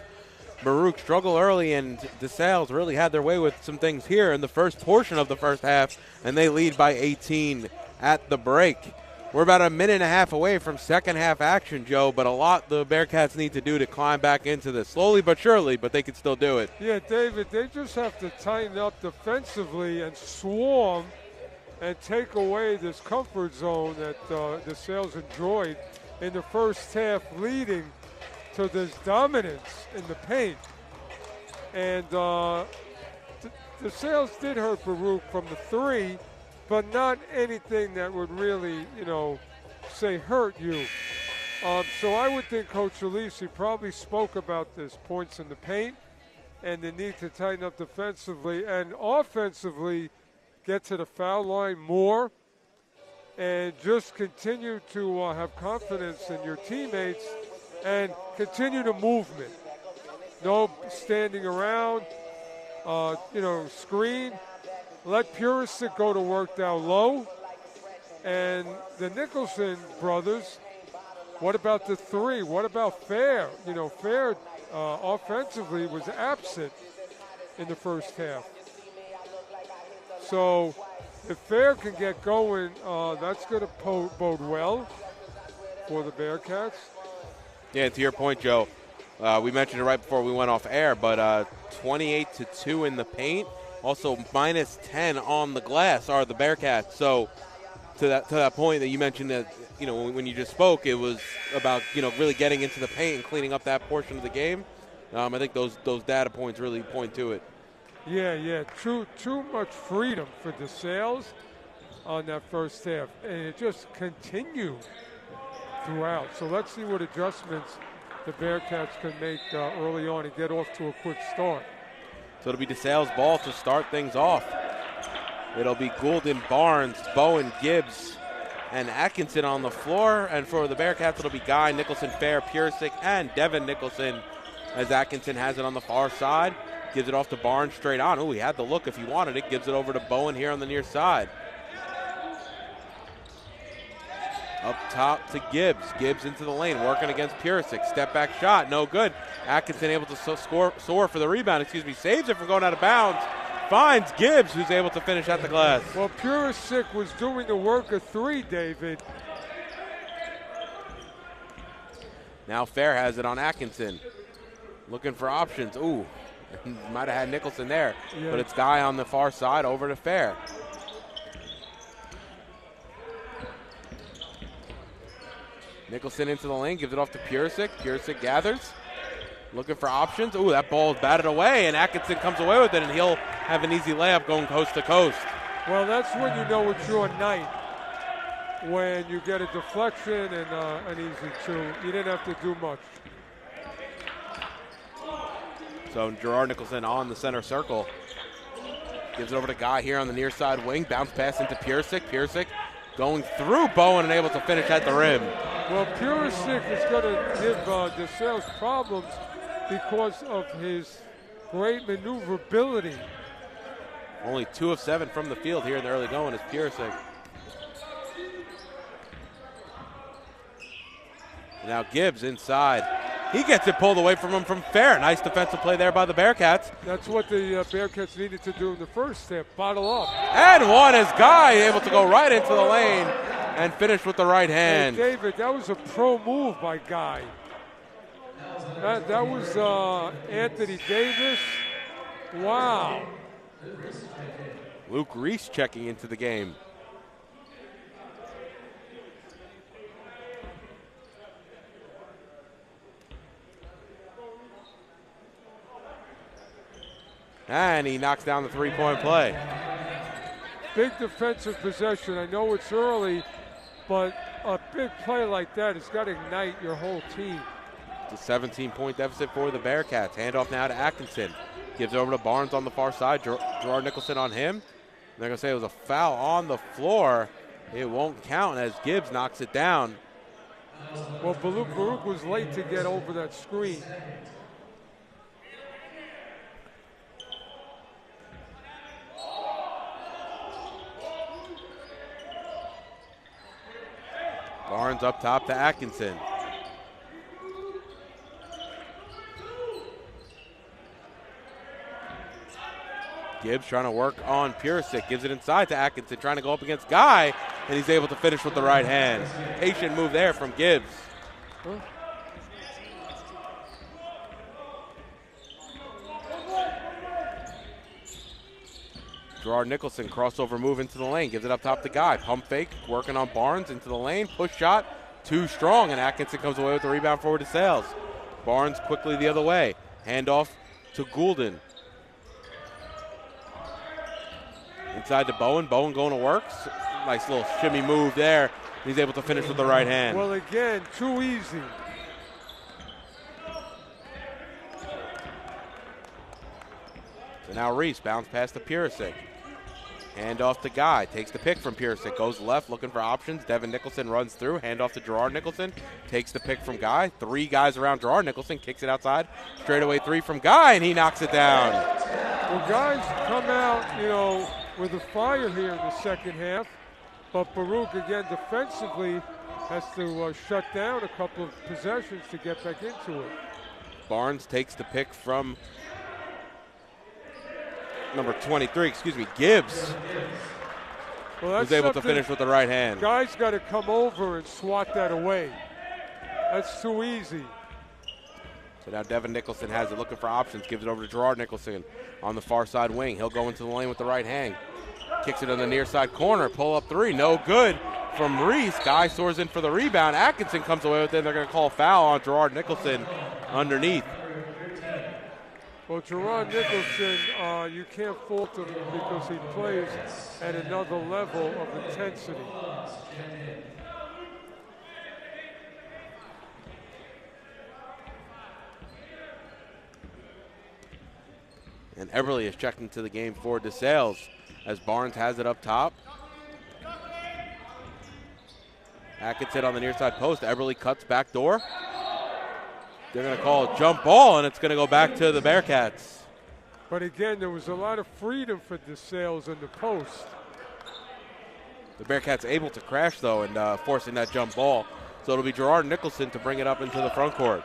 Baruch struggled early, and DeSales really had their way with some things here in the first portion of the first half, and they lead by 18 at the break. We're about a minute and a half away from second half action, Joe, but a lot the Bearcats need to do to climb back into this. Slowly but surely, but they can still do it. Yeah, David, they just have to tighten up defensively and swarm and take away this comfort zone that DeSales enjoyed in the first half, leading to this dominance in the paint. And DeSales did hurt Baruch from the three, but not anything that would really, say hurt you. So I would think Coach Alisi probably spoke about this points in the paint and the need to tighten up defensively and offensively, get to the foul line more, and just continue to have confidence in your teammates and continue the movement. No standing around, screen. Let Purisic go to work down low. And the Nicholson brothers, what about the three? What about Fair? Fair offensively was absent in the first half. So if Fair can get going, that's going to bode well for the Bearcats. Yeah, to your point, Joe, we mentioned it right before we went off air, but 28-2 in the paint, also minus 10 on the glass are the Bearcats. So to that point that you mentioned that, when you just spoke, it was about, really getting into the paint and cleaning up that portion of the game. I think those data points really point to it. Yeah. Too much freedom for DeSales on that first half, and it just continued throughout. So let's see what adjustments the Bearcats can make early on and get off to a quick start. So it'll be DeSales' ball to start things off. It'll be Goulden, Barnes, Bowen, Gibbs, and Atkinson on the floor. And for the Bearcats, it'll be Guy, Nicholson, Fair, Purisic, and Devin Nicholson, as Atkinson has it on the far side. Gives it off to Barnes straight on. Oh, he had the look if he wanted it. Gives it over to Bowen here on the near side. Up top to Gibbs. Gibbs into the lane, working against Purisic. Step back shot, no good. Atkinson able to soar for the rebound. Saves it from going out of bounds. Finds Gibbs, who's able to finish at the glass. Well, Purisic was doing the work of three, David. Now Fair has it on Atkinson. Looking for options. Ooh, might have had Nicholson there. Yeah. But it's Guy on the far side over to Fair. Nicholson into the lane, gives it off to Purisic. Purisic gathers. Looking for options. Ooh, that ball is batted away, and Atkinson comes away with it, and he'll have an easy layup going coast to coast. Well, that's when you know it's your night, when you get a deflection and an easy two. You didn't have to do much. So Gerard Nicholson on the center circle. Gives it over to Guy here on the near side wing. Bounce pass into Purisic. Purisic going through Bowen and able to finish at the rim. Well, Purisic is going to give DeSales problems because of his great maneuverability. Only 2 of 7 from the field here in the early going is Purisic. Now Gibbs inside. He gets it pulled away from him from Fair. Nice defensive play there by the Bearcats. That's what the Bearcats needed to do in the first step, bottle up. And one is Guy able to go right into the lane and finish with the right hand. Hey, David, that was a pro move by Guy. That was Anthony Davis. Wow. Luke Reese checking into the game. And he knocks down the three-point play. Big defensive possession. I know it's early, but a big play like that has got to ignite your whole team. It's a 17-point deficit for the Bearcats. Handoff now to Atkinson. Gives it over to Barnes on the far side. Gerard Nicholson on him. They're going to say it was a foul on the floor. It won't count as Gibbs knocks it down. Well, Baruch was late to get over that screen. Barnes up top to Atkinson. Gibbs trying to work on Purisic. Gives it inside to Atkinson, trying to go up against Guy, and he's able to finish with the right hand. Patient move there from Gibbs. Gerard Nicholson, crossover move into the lane, gives it up top to Guy. Pump fake, working on Barnes into the lane. Push shot, too strong, and Atkinson comes away with the rebound forward to DeSales. Barnes quickly the other way. Handoff to Goulden. Inside to Bowen. Bowen going to work. Nice little shimmy move there. He's able to finish with the right hand. Well, again, too easy. So now Reese, bounce pass to Purisic. Hand off to Guy, takes the pick from Purisic, goes left looking for options. Devin Nicholson runs through, hand off to Gerard Nicholson, takes the pick from Guy. 3 guys around Gerard Nicholson, kicks it outside. Straightaway 3 from Guy, and he knocks it down. Well, guys come out, with a fire here in the second half, but Baruch, again, defensively has to shut down a couple of possessions to get back into it. Barnes takes the pick from number 23, Gibbs. Well, that's was able to finish with the right hand. Guys got to come over and swat that away. That's too easy. So now Devin Nicholson has it, looking for options, gives it over to Gerard Nicholson on the far side wing. He'll go into the lane with the right hand. Kicks it on the near side corner, pull up 3, no good from Reese. Guy soars in for the rebound. Atkinson comes away with it. They're going to call a foul on Gerard Nicholson underneath. Well, Gerard Nicholson, you can't fault him because he plays at another level of intensity. And Everly is checked into the game for DeSales as Barnes has it up top. Atkinson on the near side post. Everly cuts back door. They're going to call a jump ball, and it's going to go back to the Bearcats. But again, there was a lot of freedom for DeSales in the post. The Bearcats able to crash, though, and forcing that jump ball. So it'll be Gerard Nicholson to bring it up into the front court.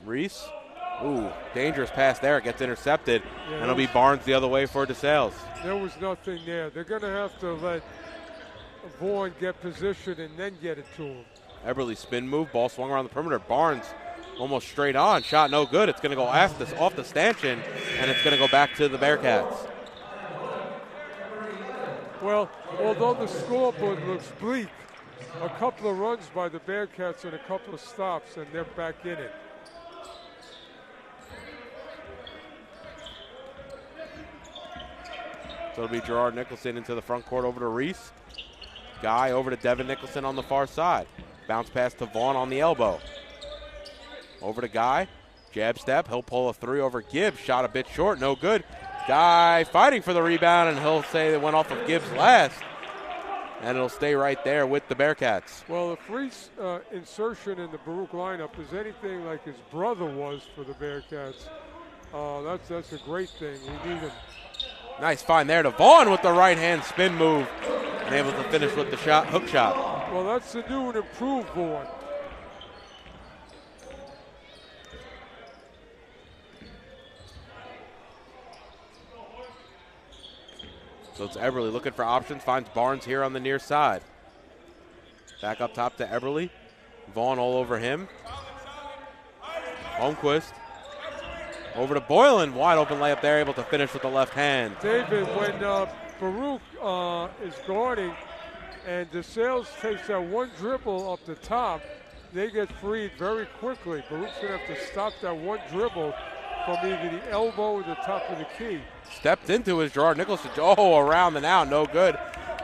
Reese. Ooh, dangerous pass there. It gets intercepted, and it'll be Barnes the other way for DeSales. There was nothing there. They're going to have to let Vaughn get position and then get it to him. Everly spin move, ball swung around the perimeter. Barnes almost straight on, shot no good. It's going to go off the stanchion, and it's going to go back to the Bearcats. Well, although the scoreboard looks bleak, a couple of runs by the Bearcats and a couple of stops, and they're back in it. So it'll be Gerard Nicholson into the front court over to Reese. Guy over to Devin Nicholson on the far side. Bounce pass to Vaughn on the elbow. Over to Guy. Jab step. He'll pull a 3 over Gibbs. Shot a bit short. No good. Guy fighting for the rebound, and he'll say it went off of Gibbs last. And it'll stay right there with the Bearcats. Well, if Reese insertion in the Baruch lineup is anything like his brother was for the Bearcats, that's a great thing. We need him. Nice find there to Vaughn with the right-hand spin move. And able to finish with the hook shot. Well, that's the new and improved Vaughn. So it's Everly looking for options, finds Barnes here on the near side. Back up top to Everly. Vaughn all over him. Holmquist. Over to Boylan, wide open layup there, able to finish with the left hand. David, when Baruch is guarding and DeSales takes that one dribble up the top, they get freed very quickly. Baruch's going to have to stop that one dribble from either the elbow or the top of the key. Stepped into his Gerard Nicholson. Oh, around and out, no good.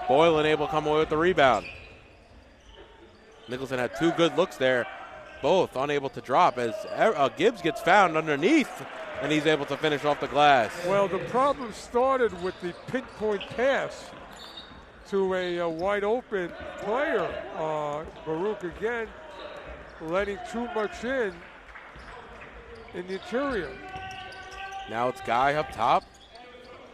Boylan able to come away with the rebound. Nicholson had 2 good looks there, both unable to drop as Gibbs gets found underneath, and he's able to finish off the glass. Well, the problem started with the pinpoint pass to a wide open player. Baruch again letting too much in the interior. Now it's Guy up top.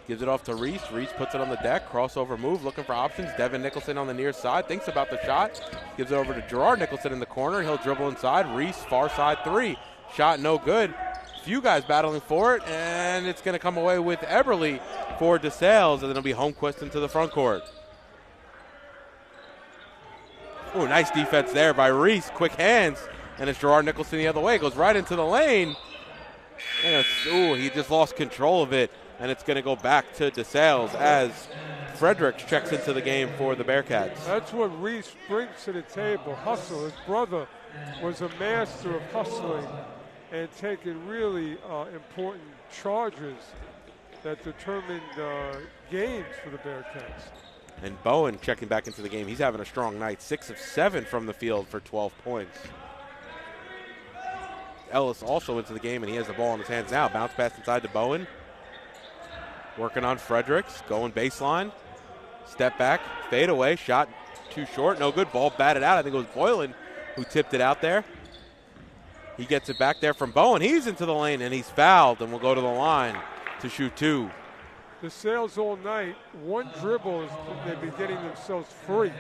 Gives it off to Reese. Reese puts it on the deck. Crossover move, looking for options. Devin Nicholson on the near side. Thinks about the shot. Gives it over to Gerard Nicholson in the corner. He'll dribble inside. Reese, far side three. Shot no good. Few guys battling for it, and it's going to come away with Eberly for DeSales, and then it'll be Holmquist into the front court. Ooh, nice defense there by Reese. Quick hands, and it's Gerard Nicholson the other way. Goes right into the lane. And he just lost control of it. And it's going to go back to DeSales as Fredericks checks into the game for the Bearcats. That's what Reese brings to the table, hustle. His brother was a master of hustling and taking really important charges that determined games for the Bearcats. And Bowen checking back into the game. He's having a strong night. 6 of 7 from the field for 12 points. Ellis also into the game, and he has the ball in his hands now. Bounce pass inside to Bowen. Working on Fredericks, going baseline. Step back, fade away, shot too short, no good. Ball batted out. I think it was Boylan who tipped it out there. He gets it back there from Bowen. He's into the lane, and he's fouled, and will go to the line to shoot 2. DeSales all night, one dribble, they've been getting themselves free.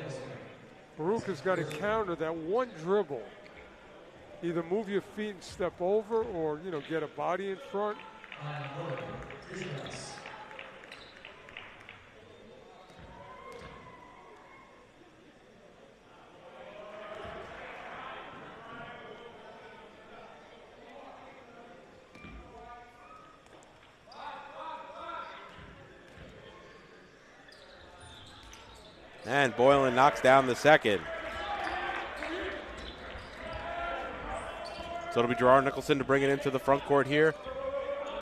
Baruch has got to counter that one dribble. Either move your feet and step over or, get a body in front. And Boylan knocks down the second. So it'll be Gerard Nicholson to bring it into the front court here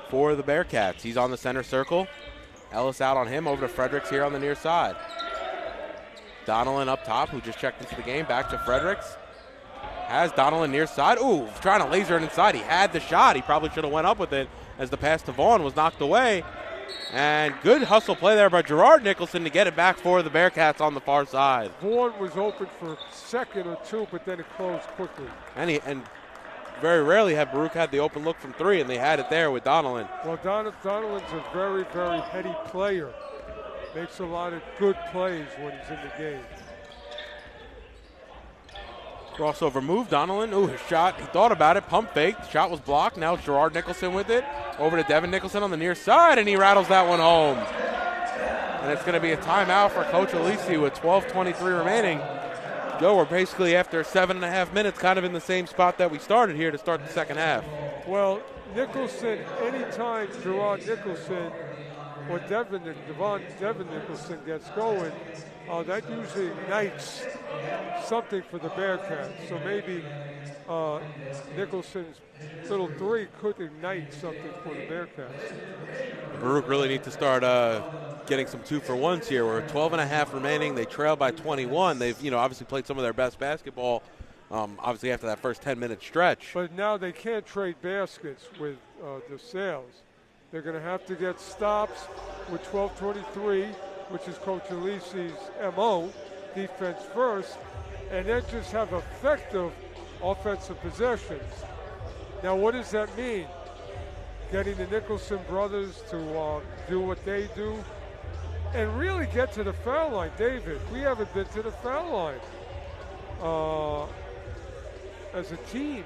for the Bearcats. He's on the center circle. Ellis out on him, over to Fredericks here on the near side. Donnellan up top, who just checked into the game, back to Fredericks. Has Donnellan near side. Ooh, trying to laser it inside. He had the shot. He probably should have went up with it as the pass to Vaughn was knocked away. And good hustle play there by Gerard Nicholson to get it back for the Bearcats on the far side. Vaughn was open for a second or two, but then it closed quickly. And very rarely have Baruch had the open look from 3, and they had it there with Donnellan. Well, Donnellan's a very, very heady player. Makes a lot of good plays when he's in the game. Crossover move, Donnellan. Ooh, his shot. He thought about it. Pump fake. Shot was blocked. Now it's Gerard Nicholson with it. Over to Devin Nicholson on the near side, and he rattles that one home. And it's going to be a timeout for Coach Alisi with 12:23 remaining. Joe, we're basically after 7.5 minutes kind of in the same spot that we started here to start the second half. Well, Nicholson, anytime Gerard Nicholson or Devin Nicholson gets going, that usually ignites something for the Bearcats. So maybe Nicholson's little 3 could ignite something for the Bearcats. Baruch really need to start getting some 2-for-1s here. We're 12.5 remaining. They trail by 21. They've obviously played some of their best basketball, obviously after that first 10-minute stretch. But now they can't trade baskets with DeSales. They're going to have to get stops with 12:23, which is Coach Alisi's MO, defense first, and then just have effective offensive possessions. Now, what does that mean? Getting the Nicholson brothers to do what they do and really get to the foul line. David, we haven't been to the foul line as a team.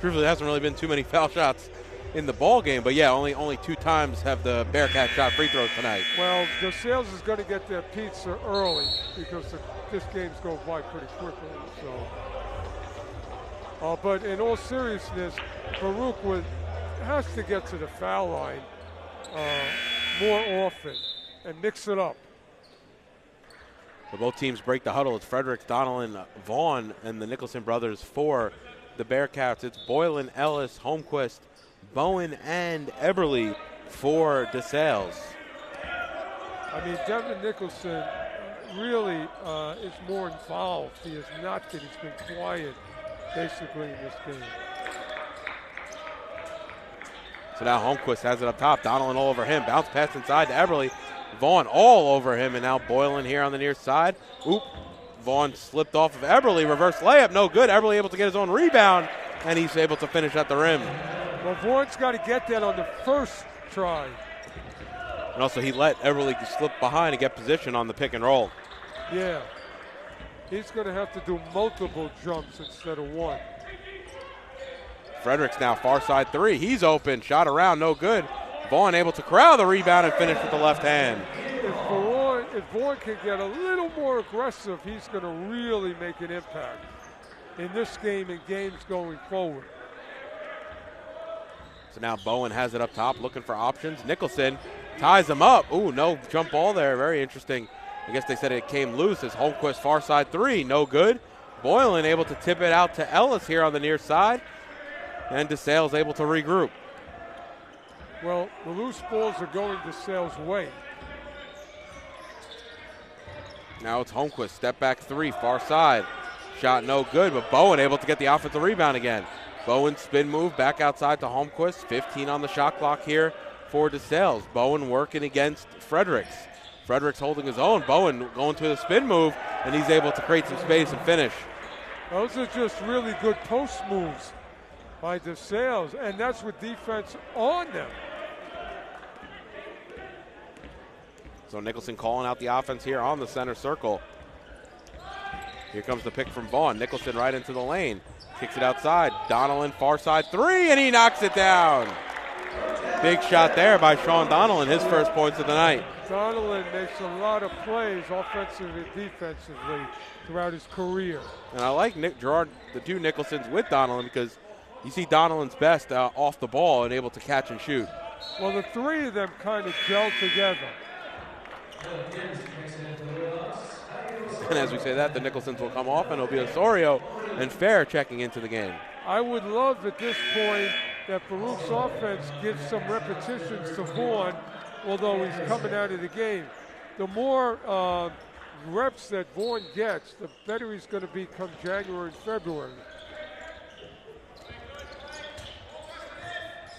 Truthfully, there hasn't really been too many foul shots in the ball game, but yeah, only 2 times have the Bearcats shot free throws tonight. Well, DeSales is going to get their pizza early because this game's going by pretty quickly. So, but in all seriousness, Baruch has to get to the foul line more often and mix it up. So both teams break the huddle. It's Fredericks, Donnellan, Vaughn, and the Nicholson brothers for the Bearcats. It's Boylan, Ellis, Holmquist, Bowen, and Eberly for DeSales. I mean, Devin Nicholson really is more involved. He is not that he's been quiet basically in this game. So now Holmquist has it up top. Donnellan all over him. Bounce pass inside to Eberly. Vaughn all over him, and now Boylan here on the near side. Oop. Vaughn slipped off of Eberly. Reverse layup, no good. Eberly able to get his own rebound, and he's able to finish at the rim. Well, Vaughn's got to get that on the first try. And also he let Everly slip behind and get position on the pick and roll. Yeah. He's going to have to do multiple jumps instead of one. Fredericks now far side three. He's open. Shot around, no good. Vaughn able to corral the rebound and finish with the left hand. If Vaughn can get a little more aggressive, he's going to really make an impact in this game and games going forward. So now Bowen has it up top, looking for options. Nicholson ties him up. Ooh, no jump ball there. Very interesting. I guess they said it came loose as Holmquist far side three, no good. Boylan able to tip it out to Ellis here on the near side. And DeSales able to regroup. Well, the loose balls are going DeSales' way. Now it's Holmquist, step back three, far side. Shot no good, but Bowen able to get the offensive rebound again. Bowen spin move back outside to Holmquist. 15 on the shot clock here for DeSales. Bowen working against Fredericks. Fredericks holding his own. Bowen going to the spin move, and he's able to create some space and finish. Those are just really good post moves by DeSales, and that's with defense on them. So Nicholson calling out the offense here on the center circle. Here comes the pick from Vaughn. Nicholson right into the lane. Kicks it outside. Donnellan far side three, and he knocks it down. Big shot there by Sean Donnellan, his first points of the night. Donnellan makes a lot of plays offensively and defensively throughout his career. And I like Gerard, the two Nicholsons with Donnellan, because you see Donnellan's best off the ball and able to catch and shoot. Well, the three of them kind of gel together. And as we say that, the Nicholsons will come off, and it'll be Osorio and Fair checking into the game. I would love at this point that Baruch's offense gives some repetitions to Vaughn, although he's coming out of the game. The more reps that Vaughn gets, the better he's going to be come January and February.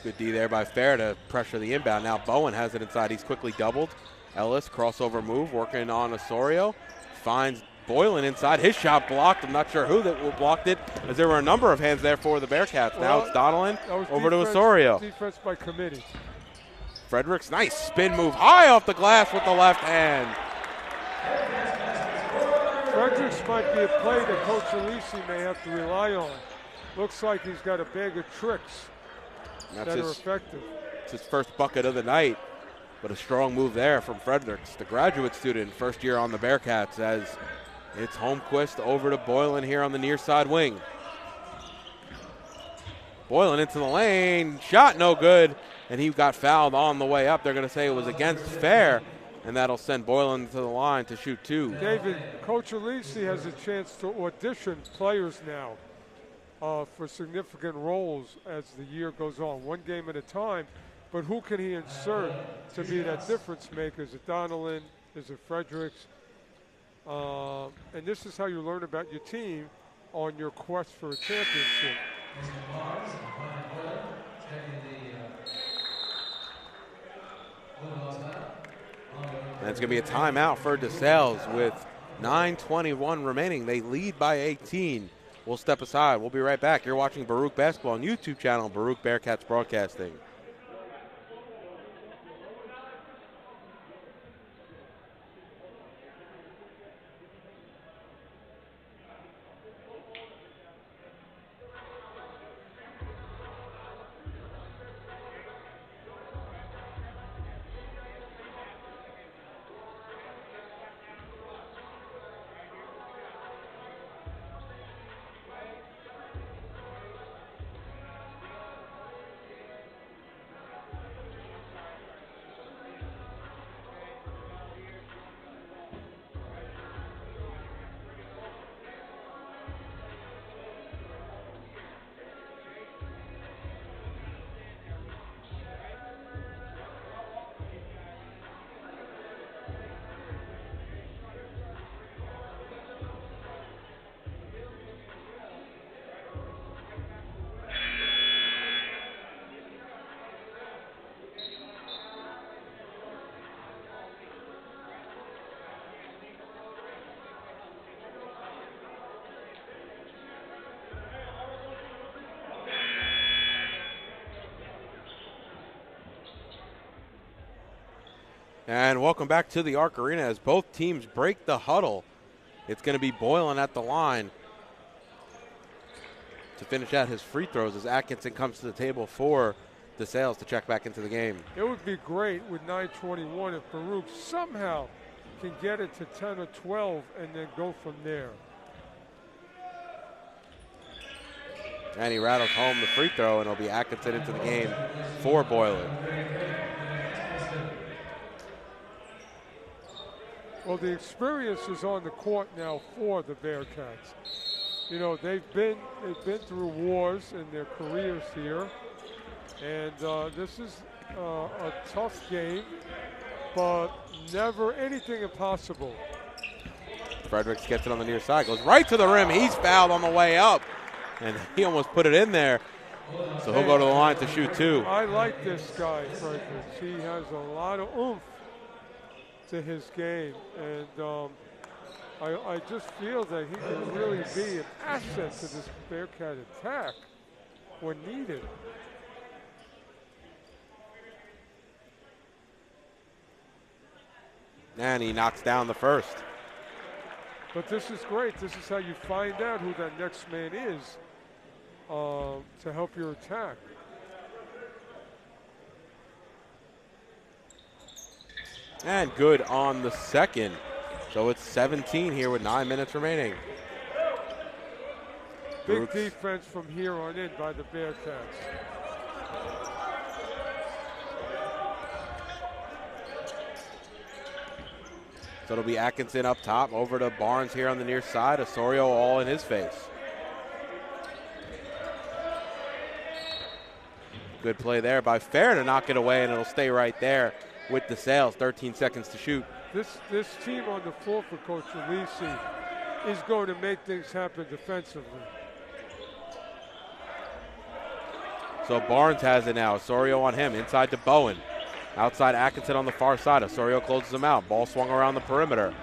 Good D there by Fair to pressure the inbound. Now Bowen has it inside. He's quickly doubled. Ellis, crossover move, working on Osorio. Finds Boylan inside. His shot blocked. I'm not sure who that blocked it, as there were a number of hands there for the Bearcats. Now it's Donnellan over to Osorio. Defense by committee. Fredericks, nice spin move high off the glass with the left hand. Fredericks might be a play that Coach Alisi may have to rely on. Looks like he's got a bag of tricks that are effective. It's his first bucket of the night, but a strong move there from Fredericks, the graduate student, first year on the Bearcats, as it's Holmquist over to Boylan here on the near side wing. Boylan into the lane, shot no good, and he got fouled on the way up. They're going to say it was against Fair, and that'll send Boylan to the line to shoot two. David, Coach Alisi has a chance to audition players now for significant roles as the year goes on, one game at a time. But who can he insert to be that difference maker? Is it Donnellan? Is it Fredericks? And this is how you learn about your team on your quest for a championship. And it's going to be a timeout for DeSales with 9:21 remaining. They lead by 18. We'll step aside. We'll be right back. You're watching Baruch Basketball on YouTube channel, Baruch Bearcats Broadcasting. And welcome back to the Arc Arena as both teams break the huddle. It's going to be Boylan at the line to finish out his free throws as Atkinson comes to the table for DeSales to check back into the game. It would be great with 9:21 if Baruch somehow can get it to 10 or 12 and then go from there. And he rattles home the free throw, and it'll be Atkinson into the game for Boylan. Well, the experience is on the court now for the Bearcats. You know, they've been through wars in their careers here, and this is a tough game, but never anything impossible. Fredericks gets it on the near side, goes right to the rim. He's fouled on the way up, and he almost put it in there. So he'll go to the line to shoot two. I like this guy, Fredericks. He has a lot of oomph to his game, and I just feel that he can really be an asset to this Bearcat attack when needed. And he knocks down the first. But this is great. This is how you find out who that next man is to help your attack. And good on the second. So it's 17 here with 9 minutes remaining. Big defense from here on in by the Bearcats. So it'll be Atkinson up top, over to Barnes here on the near side. Osorio all in his face. Good play there by Fair to knock it away, and it'll stay right there with DeSales. 13 seconds to shoot. This team on the floor for Coach Alisi is going to make things happen defensively. So Barnes has it now. Osorio on him, inside to Bowen. Outside Atkinson on the far side. Osorio closes him out. Ball swung around the perimeter.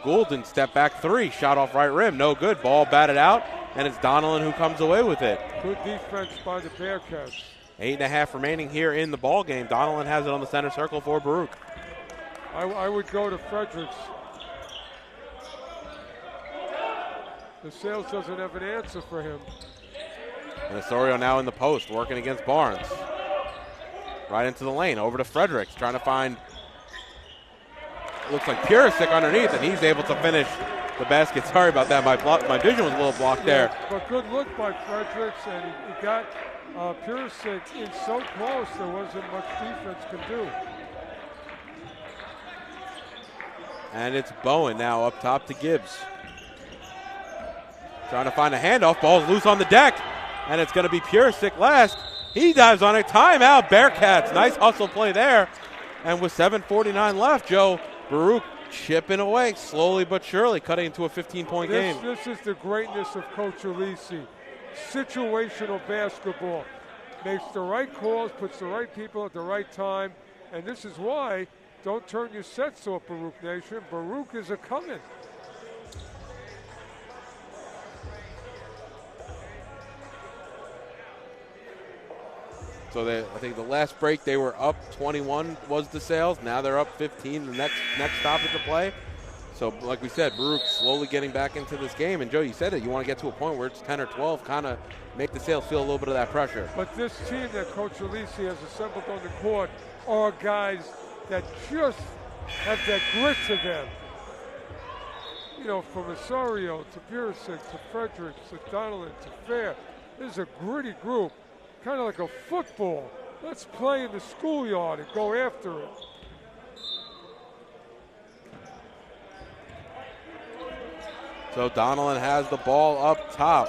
Goulden step back three. Shot off right rim. No good. Ball batted out, and it's Donnellan who comes away with it. Good defense by the Bearcats. 8.5 remaining here in the ball game. Donnellan has it on the center circle for Baruch. I would go to Fredericks. DeSales doesn't have an answer for him. And Osorio now in the post, working against Barnes. Right into the lane, over to Fredericks, trying to find, looks like Purisic underneath, and he's able to finish the basket. Sorry about that, my vision was a little blocked there. But good look by Fredericks, and he got Purisic in so close, there wasn't much defense could do. And it's Bowen now up top to Gibbs. Trying to find a handoff, ball's loose on the deck, and it's going to be Purisic last. He dives on a timeout. Bearcats, nice hustle play there. And with 7:49 left, Joe, Baruch chipping away slowly but surely, cutting into a 15-point game. This is the greatness of Coach Alisi. Situational basketball. Makes the right calls, puts the right people at the right time, and this is why, don't turn your sets off, Baruch Nation. Baruch is a-coming. So I think the last break they were up 21 was DeSales. Now they're up 15. The next stoppage of play. So like we said, Baruch slowly getting back into this game. And Joe, you said it. You want to get to a point where it's 10 or 12, kind of make DeSales feel a little bit of that pressure. But this team that Coach Alisi has assembled on the court are guys that just have that grit to them. You know, from Osorio to Purisic to Fredericks to Donnellan to Fair. This is a gritty group. Kind of like a football. Let's play in the schoolyard and go after it. So Donnellan has the ball up top.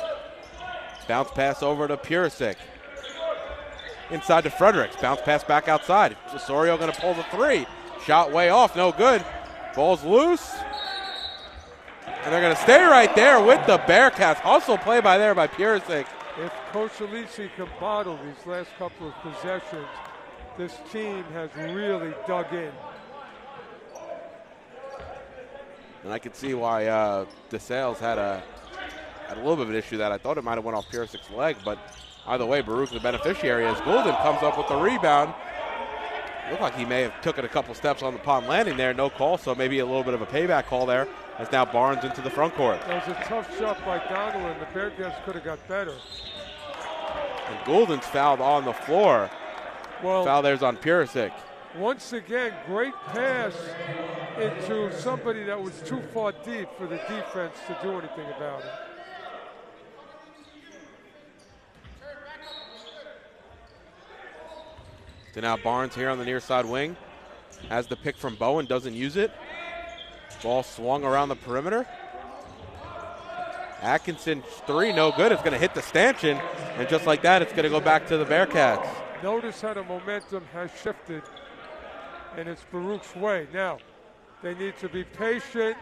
Bounce pass over to Purisic. Inside to Fredericks. Bounce pass back outside. Osorio going to pull the three. Shot way off. No good. Ball's loose. And they're going to stay right there with the Bearcats. Hustle play by Purisic. If Coach Alisi can bottle these last couple of possessions, this team has really dug in. And I could see why DeSales had a little bit of an issue that I thought it might have went off Purisic's leg, but either way, Baruch the beneficiary as Goulden comes up with the rebound. Looked like he may have took it a couple steps on the pond landing there. No call, so maybe a little bit of a payback call there as now Barnes into the front court. That was a tough shot by Donald. The Bearcats could have got better. And Goulden's fouled on the floor. Well, Foul there's on Purisic. Once again, great pass into somebody that was too far deep for the defense to do anything about it. So now Barnes here on the near side wing. Has the pick from Bowen, doesn't use it. Ball swung around the perimeter. Atkinson three, no good. It's going to hit the stanchion, and just like that, it's going to go back to the Bearcats. Notice how the momentum has shifted, and it's Baruch's way. Now, they need to be patient,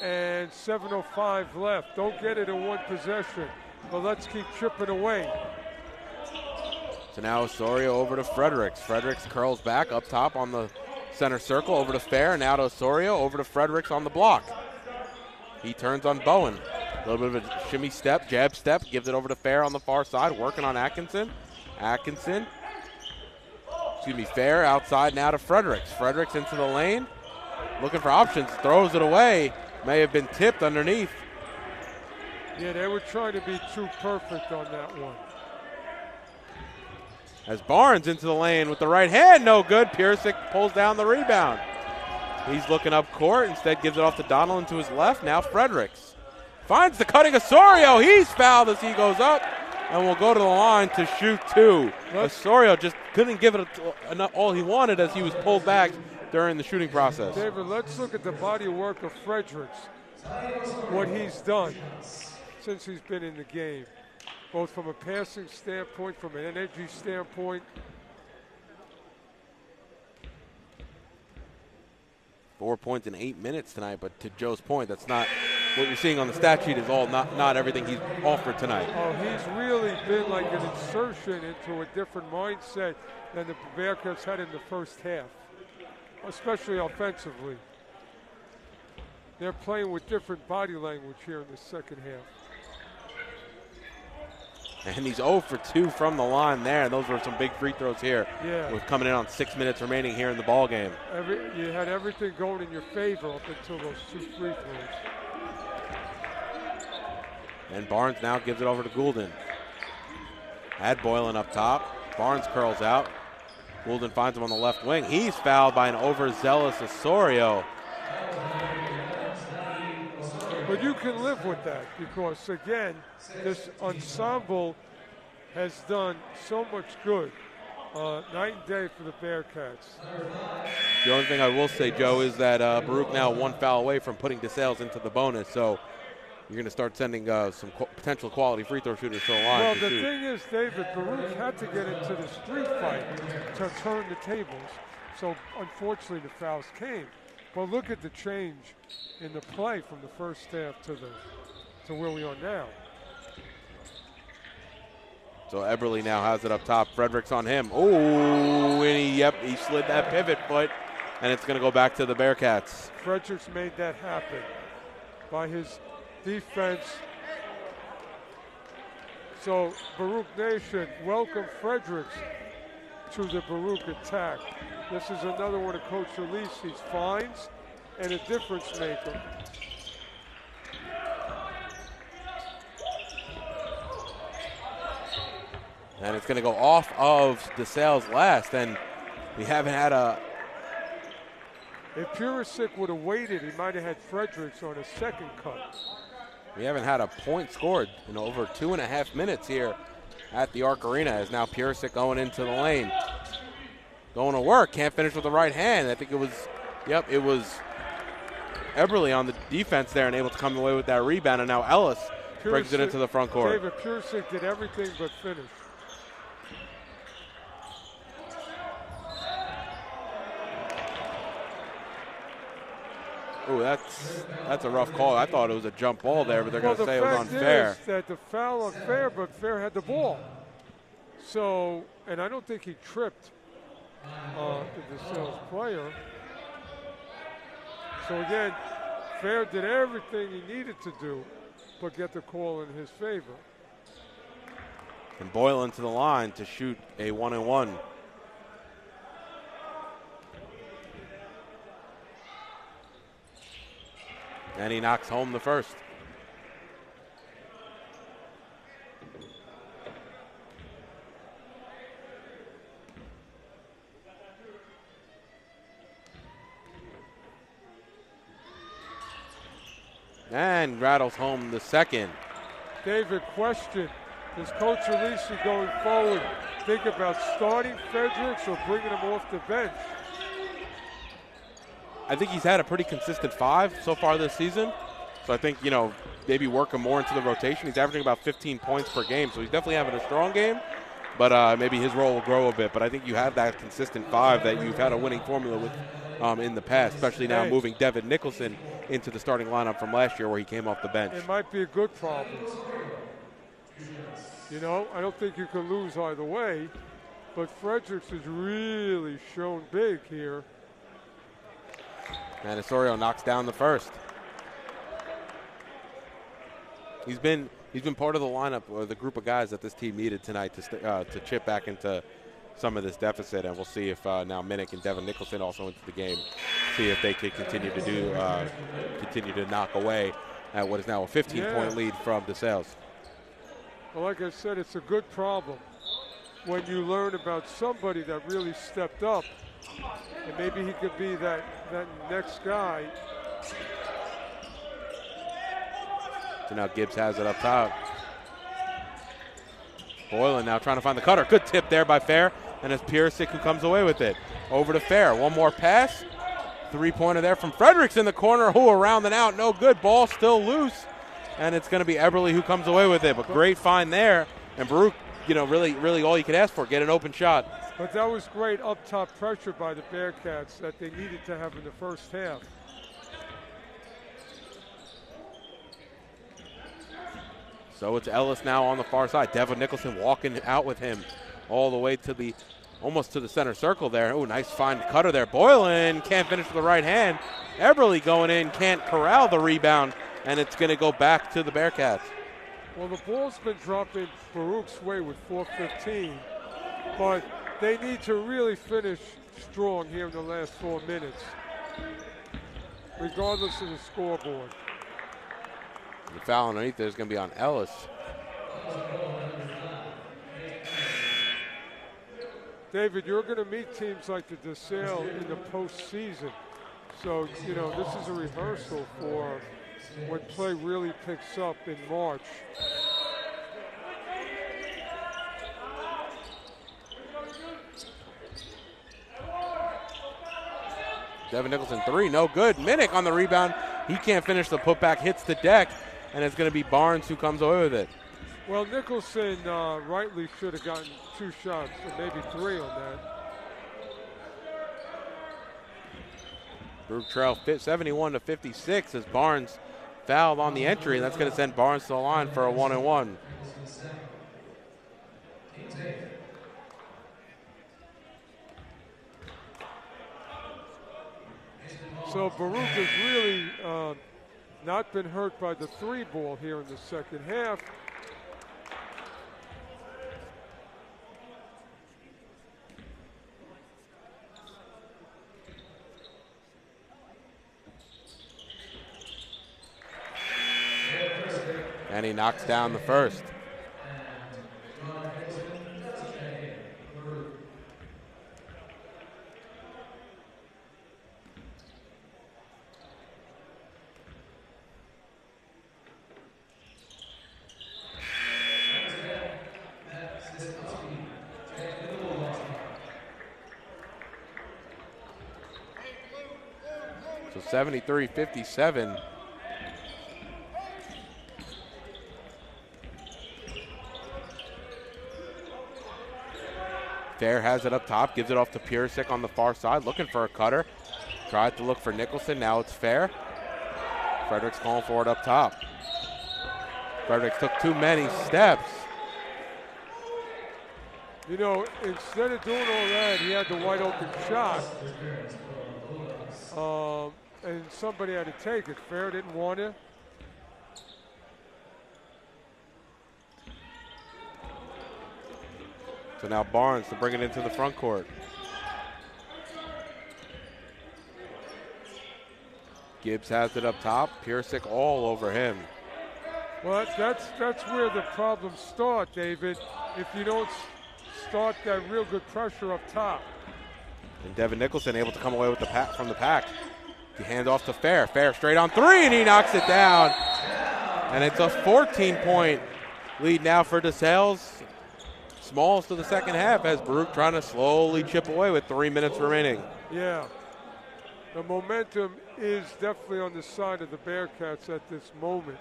and 7:05 left. Don't get it in one possession, but let's keep chipping away. So now Osorio over to Fredericks. Fredericks curls back up top on the center circle, over to Fair, now to Osorio, over to Fredericks on the block. He turns on Bowen. A little bit of a shimmy step, jab step, gives it over to Fair on the far side, working on Atkinson. Fair outside now to Fredericks. Fredericks into the lane, looking for options, throws it away. May have been tipped underneath. Yeah, they were trying to be too perfect on that one. As Barnes into the lane with the right hand, no good. Purisic pulls down the rebound. He's looking up court, instead gives it off to Donald to his left. Now Fredericks finds the cutting Osorio. He's fouled as he goes up and will go to the line to shoot two. Osorio just couldn't give it all he wanted as he was pulled back during the shooting process. David, let's look at the body of work of Fredericks, what he's done since he's been in the game, both from a passing standpoint, from an energy standpoint. 4 points in 8 minutes tonight, but to Joe's point, that's not what you're seeing on the stat sheet is all not everything he's offered tonight. Oh, he's really been like an insertion into a different mindset than the Bearcats had in the first half, especially offensively. They're playing with different body language here in the second half. And he's 0 for 2 from the line there, and those were some big free throws here. Yeah. With coming in on 6 minutes remaining here in the ball game. You had everything going in your favor up until those two free throws. And Barnes now gives it over to Goulden. Had Boylan up top. Barnes curls out. Goulden finds him on the left wing. He's fouled by an overzealous Osorio. But you can live with that because, again, this ensemble has done so much good. Night and day for the Bearcats. The only thing I will say, Joe, is that Baruch now 1 foul away from putting DeSales into the bonus, so you're going to start sending some potential quality free throw shooters to the line. Well, the thing is, David, Baruch had to get into the street fight to turn the tables, so unfortunately the fouls came. But look at the change in the play from the first half to where we are now. So Eberle now has it up top. Fredericks on him. Oh, and he slid that pivot foot, and it's going to go back to the Bearcats. Fredericks made that happen by his defense. So Baruch Nation, welcome Fredericks to the Baruch attack. This is another one of Coach Alisi's finds and a difference maker. And it's going to go off of DeSales last, and we haven't had a... If Purisic would have waited, he might have had Fredericks on a second cut. We haven't had a point scored in over 2.5 minutes here at the Arc Arena, as now Purisic going into the lane. Going to work, can't finish with the right hand. I think it was Eberle on the defense there and able to come away with that rebound, and now Ellis brings it into the front court. David, Purisic did everything but finish. Oh, that's a rough call. I thought it was a jump ball there, but they're going to say it was unfair. The fact is that the foul unfair, but Fair had the ball. So, and I don't think he tripped the DeSales player. So again, Fair did everything he needed to do, but get the call in his favor. And Boylan to the line to shoot a 1-and-1. And he knocks home the first. And rattles home the second. David, question. Does Coach Alisi going forward think about starting Fredericks or bringing him off the bench? I think he's had a pretty consistent 5 so far this season. So I think, maybe work him more into the rotation. He's averaging about 15 points per game, so he's definitely having a strong game. But maybe his role will grow a bit. But I think you have that consistent 5 that you've had a winning formula with in the past, especially now moving Devin Nicholson into the starting lineup from last year where he came off the bench. It might be a good problem. I don't think you can lose either way, but Fredericks has really shown big here. And Osorio knocks down the first. He's been part of the lineup or the group of guys that this team needed tonight to chip back into some of this deficit, and we'll see if now Minnick and Devin Nicholson also into the game, see if they can continue to knock away at what is now a 15-point lead from DeSales. Well, like I said, it's a good problem when you learn about somebody that really stepped up, and maybe he could be that next guy. So now Gibbs has it up top. Boylan now trying to find the cutter. Good tip there by Fair, and it's Piersic who comes away with it. Over to Fair. One more pass. 3-pointer there from Fredericks in the corner. Around and out. No good. Ball still loose. And it's going to be Eberle who comes away with it. But great find there. And Baruch, really all you could ask for. Get an open shot. But that was great up-top pressure by the Bearcats that they needed to have in the first half. So it's Ellis now on the far side. Devin Nicholson walking out with him all the way to almost to the center circle there. Oh, nice fine cutter there. Boylan can't finish with the right hand. Eberle going in, can't corral the rebound, and it's going to go back to the Bearcats. Well, the ball's been dropping Baruch's way with 4:15, but they need to really finish strong here in the last 4 minutes, regardless of the scoreboard. The foul underneath there is going to be on Ellis. David, you're going to meet teams like the DeSales in the postseason. So, this is a rehearsal for when play really picks up in March. Devin Nicholson 3, no good. Minnick on the rebound. He can't finish the putback, hits the deck, and it's going to be Barnes who comes away with it. Well, Nicholson rightly should have gotten 2 shots, or maybe 3 on that. Baruch trail 71-56 as Barnes fouled on the entry, and that's going to send Barnes to the line for a 1-and-1. So Baruch has really not been hurt by the 3 ball here in the second half. And he knocks down the first. So 73-57. Fair has it up top, gives it off to Piersic on the far side, looking for a cutter. Tried to look for Nicholson, now it's Fair. Fredericks calling for it up top. Fredericks took too many steps. Instead of doing all that, he had the wide open shot. And somebody had to take it. Fair didn't want it. So now Barnes to bring it into the front court. Gibbs has it up top. Piersick all over him. Well, that's where the problems start, David. If you don't start that real good pressure up top. And Devin Nicholson able to come away with the from the pack. He hands off to Fair. Fair straight on three, and he knocks it down. And it's a 14-point lead now for DeSales. Smallest of the second half as Baruch trying to slowly chip away with 3 minutes remaining. Yeah. The momentum is definitely on the side of the Bearcats at this moment.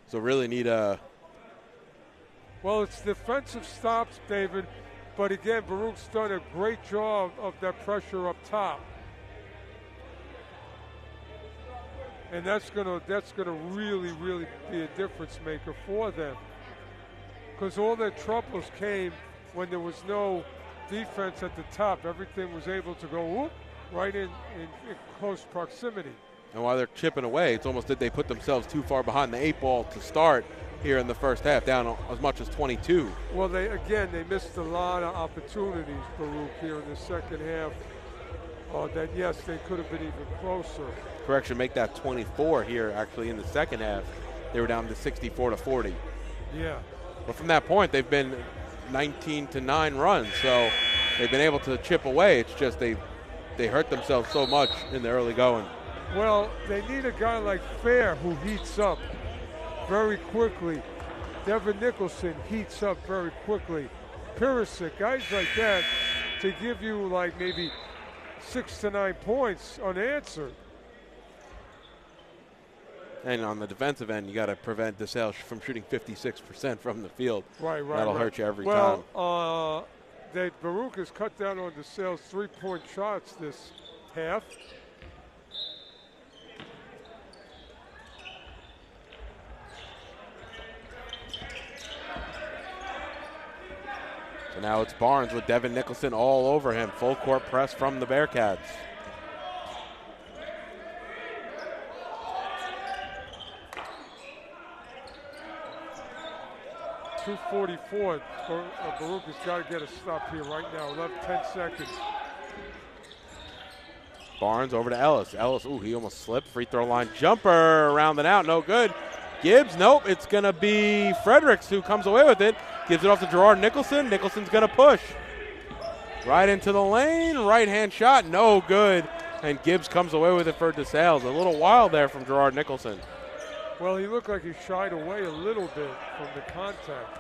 So really need a... Well, it's defensive stops, David, but again, Baruch's done a great job of that pressure up top. And that's gonna really, really be a difference maker for them. Because all their troubles came when there was no defense at the top. Everything was able to go whoop, right in close proximity. And while they're chipping away, it's almost that they put themselves too far behind the 8 ball to start here in the first half, down as much as 22. Well, they missed a lot of opportunities, Baruch, here in the second half. That, yes, they could have been even closer. Correction, make that 24 here actually in the second half. They were down to 64-40. Yeah. But from that point, they've been 19-9 runs, so they've been able to chip away. It's just they hurt themselves so much in the early going. Well, they need a guy like Fair who heats up very quickly. Devin Nicholson heats up very quickly. Pirisic, guys like that to give you like maybe 6 to 9 points unanswered. And on the defensive end, you got to prevent DeSales from shooting 56% from the field. Right. That'll hurt you every time. Well, Baruch has cut down on DeSales 3-point shots this half. So now it's Barnes with Devin Nicholson all over him. Full court press from the Bearcats. .244. Baruch has got to get a stop here right now. 10 seconds. Barnes over to Ellis. Ellis, ooh, he almost slipped. Free throw line jumper around and out. No good. Gibbs, nope. It's going to be Fredericks who comes away with it. Gives it off to Gerard Nicholson. Nicholson's going to push. Right into the lane. Right-hand shot. No good. And Gibbs comes away with it for DeSales. A little wild there from Gerard Nicholson. Well, he looked like he shied away a little bit from the contact.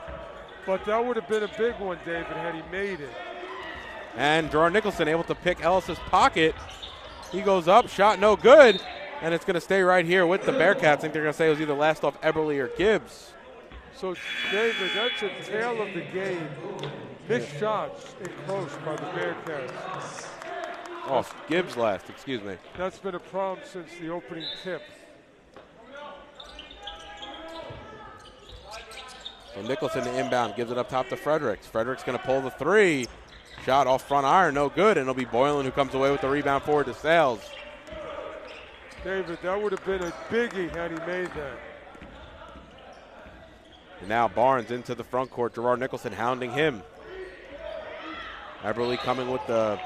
But that would have been a big one, David, had he made it. And Gerard Nicholson able to pick Ellis's pocket. He goes up. Shot no good. And it's going to stay right here with the Bearcats. I think they're going to say it was either last off Eberly or Gibbs. So, David, that's a tale of the game. Missed shots in close by the Bearcats. Oh, Gibbs last, excuse me. That's been a problem since the opening tip. So Nicholson to inbound, gives it up top to Fredericks. Fredericks going to pull the three. Shot off front iron, no good. And it'll be Boylan who comes away with the rebound for DeSales. David, that would have been a biggie had he made that. And now Barnes into the front court. Gerard Nicholson hounding him. Eberly coming with the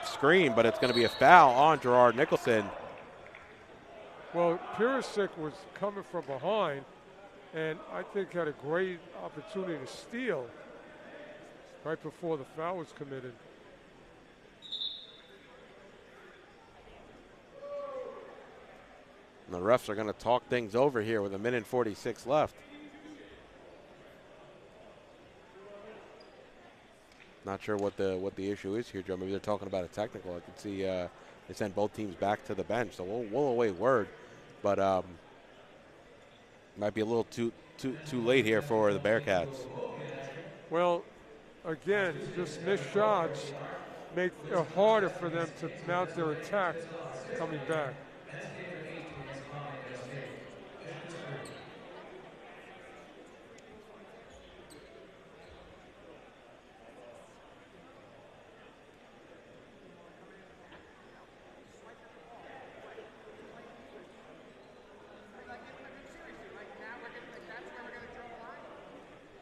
screen, but it's going to be a foul on Gerard Nicholson. Well, Pirisic was coming from behind, and I think had a great opportunity to steal right before the foul was committed. And the refs are going to talk things over here with 1:46 left. Not sure what the issue is here, Joe. Maybe they're talking about a technical. I can see they sent both teams back to the bench, so we'll await word. But might be a little too late here for the Bearcats. Well, again, just missed shots make it harder for them to mount their attack coming back.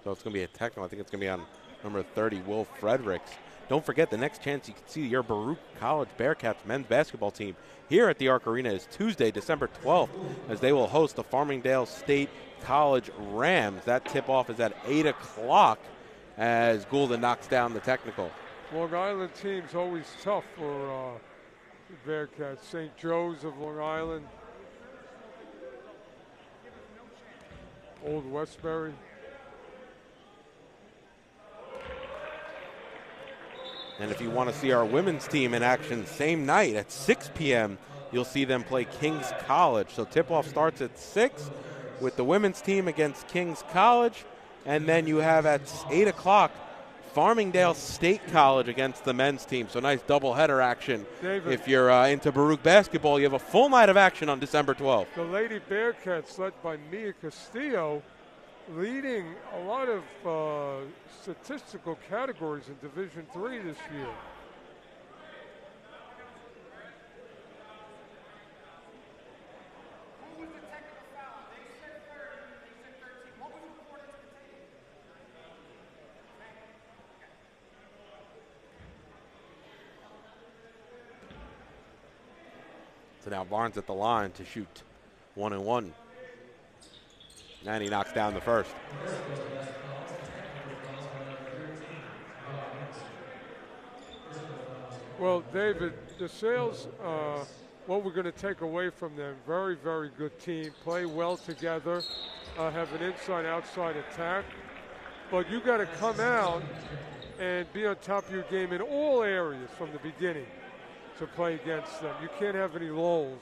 So it's going to be a technical. I think it's going to be on number 30, Will Fredericks. Don't forget, the next chance you can see your Baruch College Bearcats men's basketball team here at the Arc Arena is Tuesday, December 12th, as they will host the Farmingdale State College Rams. That tip-off is at 8 o'clock as Goulden knocks down the technical. Long Island team's always tough for the Bearcats. St. Joe's of Long Island, Old Westbury. And if you want to see our women's team in action same night at 6 p.m., you'll see them play King's College. So tip-off starts at 6 with the women's team against King's College. And then you have at 8 o'clock Farmingdale State College against the men's team. So nice doubleheader action. David, if you're into Baruch basketball, you have a full night of action on December 12th. The Lady Bearcats, led by Mia Castillo, leading a lot of statistical categories in Division III this year. So now Barnes at the line to shoot 1-and-1. And he knocks down the first. Well, David, DeSales, what we're going to take away from them, very, very good team, play well together, have an inside-outside attack. But you got to come out and be on top of your game in all areas from the beginning to play against them. You can't have any lulls.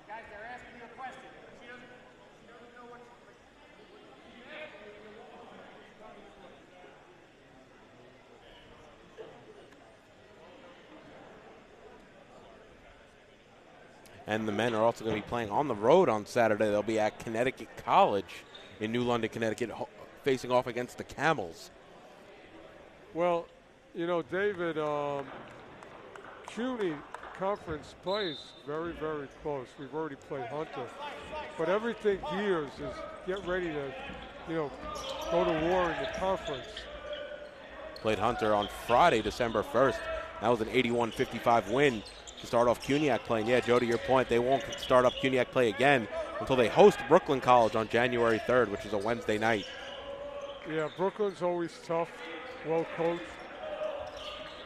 Guys, they're asking you a question. She doesn't know what. And the men are also going to be playing on the road on Saturday. They'll be at Connecticut College in New London, Connecticut, facing off against the Camels. Well, you know, David, CUNY conference plays very, very close. We've already played Hunter. But everything here is get ready to, you know, go to war in the conference. Played Hunter on Friday, December 1st. That was an 81-55 win to start off CUNYAC playing. Yeah, Joe, to your point, they won't start up CUNYAC play again until they host Brooklyn College on January 3rd, which is a Wednesday night. Yeah, Brooklyn's always tough, well coached.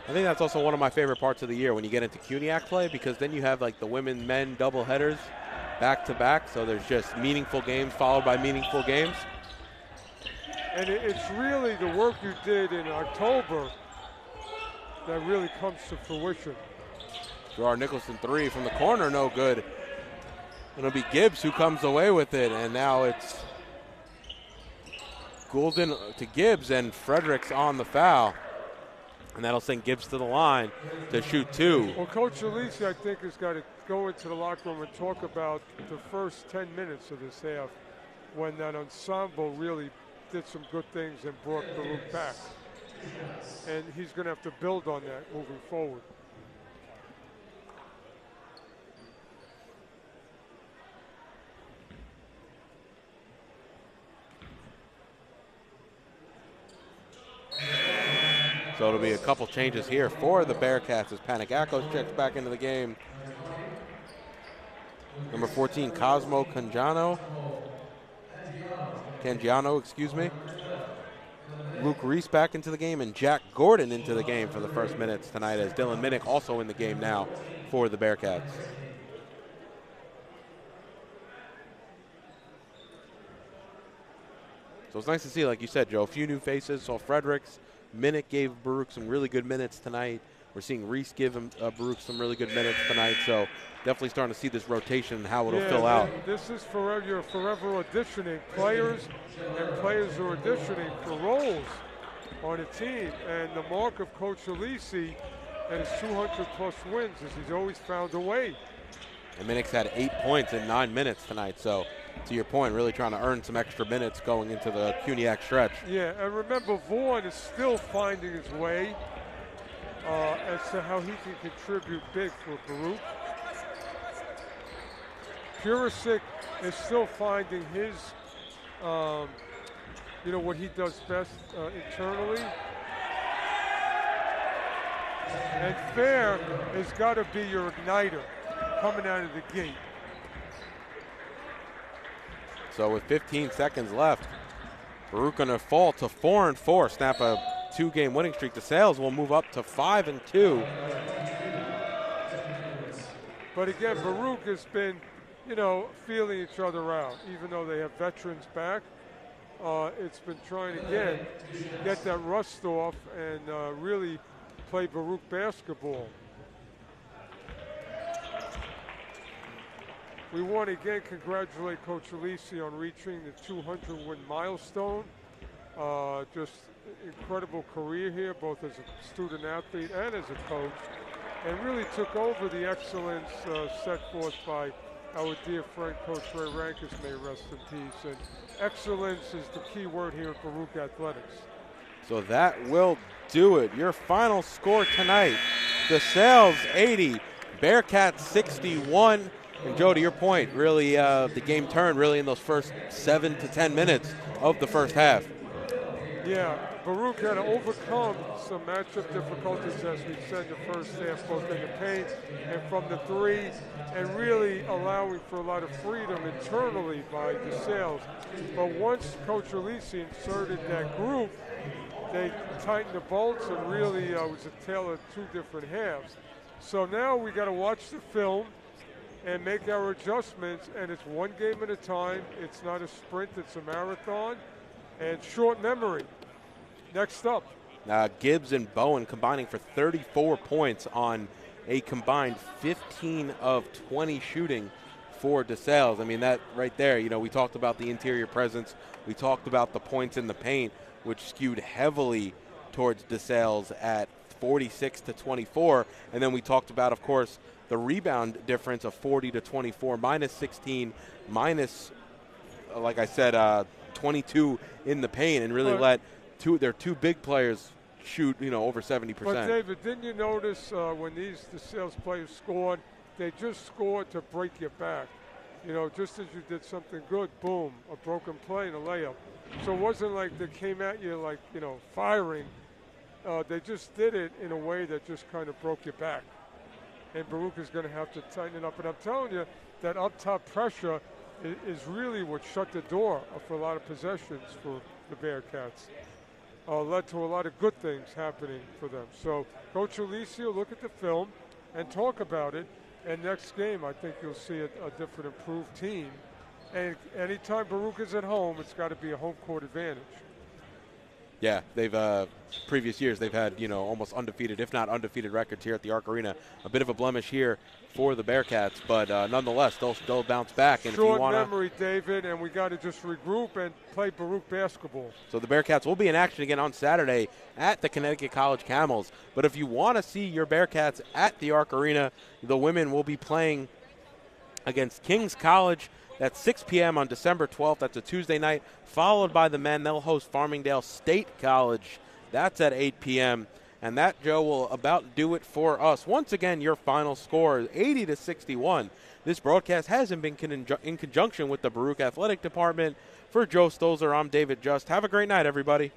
I think that's also one of my favorite parts of the year when you get into CUNYAC play, because then you have like the women, men double headers back to back. So there's just meaningful games followed by meaningful games. And it's really the work you did in October that really comes to fruition. Gerard Nicholson three from the corner, no good. It'll be Gibbs who comes away with it, and now it's Goulden to Gibbs, and Fredericks on the foul. And that'll send Gibbs to the line to shoot two. Well, Coach Alisi, I think, has got to go into the locker room and talk about the first 10 minutes of this half when that ensemble really did some good things and brought Baruch back. And he's going to have to build on that moving forward. So it'll be a couple changes here for the Bearcats as Panagakos checks back into the game. Number 14, Cosmo Cangiano, excuse me. Luke Reese back into the game, and Jack Gordon into the game for the first minutes tonight, as Dylan Minnick also in the game now for the Bearcats. So it's nice to see, like you said, Joe, a few new faces. Saw Fredericks. Minnick gave Baruch some really good minutes tonight. We're seeing Reese give him, Baruch some really good minutes tonight. So definitely starting to see this rotation and how it'll fill out. This is forever, you're forever auditioning players, and players are auditioning for roles on a team. And the mark of Coach Alisi and his 200-plus wins is he's always found a way. And Minnick's had 8 points in 9 minutes tonight. So to your point, really trying to earn some extra minutes going into the CUNYAC stretch. Yeah, and remember, Vaughn is still finding his way as to how he can contribute big for Baruch. Purisic is still finding his you know, what he does best internally. And fair has got to be your igniter coming out of the gate. So with 15 seconds left, Baruch going to fall to 4-4, snap a 2-game winning streak. DeSales will move up to 5-2. But again, Baruch has been, you know, feeling each other out. Even though they have veterans back, it's been trying again get that rust off and really play Baruch basketball. We want to again congratulate Coach Alisi on reaching the 200-win milestone. Just incredible career here, both as a student athlete and as a coach, and really took over the excellence set forth by our dear friend Coach Ray Rankus, may rest in peace. And excellence is the key word here at Baruch Athletics. So that will do it. Your final score tonight, DeSales 80, Bearcats 61. And Joe, to your point, really the game turned really in those first 7 to 10 minutes of the first half. Yeah, Baruch had to overcome some matchup difficulties, as we said, in the first half, both in the paint and from the three, and really allowing for a lot of freedom internally by DeSales. But once Coach Alisi inserted that group, they tightened the bolts, and really was a tale of two different halves. So now we got to watch the film and make our adjustments, and it's one game at a time. It's not a sprint, it's a marathon, and short memory. Next up. Gibbs and Bowen combining for 34 points on a combined 15 of 20 shooting for DeSales. I mean, that right there, you know, we talked about the interior presence. We talked about the points in the paint, which skewed heavily towards DeSales at 46 to 24. And then we talked about, of course, the rebound difference of 40 to 24, minus 16, minus, like I said, 22 in the paint, and really let their two big players shoot, you know, over 70%. But David, didn't you notice when these DeSales players scored, they just scored to break your back. You know, just as you did something good, boom, a broken play and a layup. So it wasn't like they came at you like, you know, firing. They just did it in a way that just kind of broke your back. And Baruch is going to have to tighten it up. And I'm telling you, that up-top pressure is really what shut the door for a lot of possessions for the Bearcats. Led to a lot of good things happening for them. So Coach Alisi will look at the film and talk about it. And next game, I think you'll see a different, improved team. And anytime Baruch is at home, it's got to be a home court advantage. Yeah, they've previous years they've had, you know, almost undefeated, if not undefeated, records here at the Arc Arena. A bit of a blemish here for the Bearcats, but nonetheless, they'll bounce back. And Short if you wanna, memory, David, and we got to just regroup and play Baruch basketball. So the Bearcats will be in action again on Saturday at the Connecticut College Camels. But if you want to see your Bearcats at the Arc Arena, the women will be playing against King's College. That's 6 p.m. on December 12th. That's a Tuesday night, followed by the men. They'll host Farmingdale State College. That's at 8 p.m. And that, Joe, will about do it for us. Once again, your final score is 80 to 61. This broadcast hasn't been in conjunction with the Baruch Athletic Department. For Joe Stolzer, I'm David Just. Have a great night, everybody.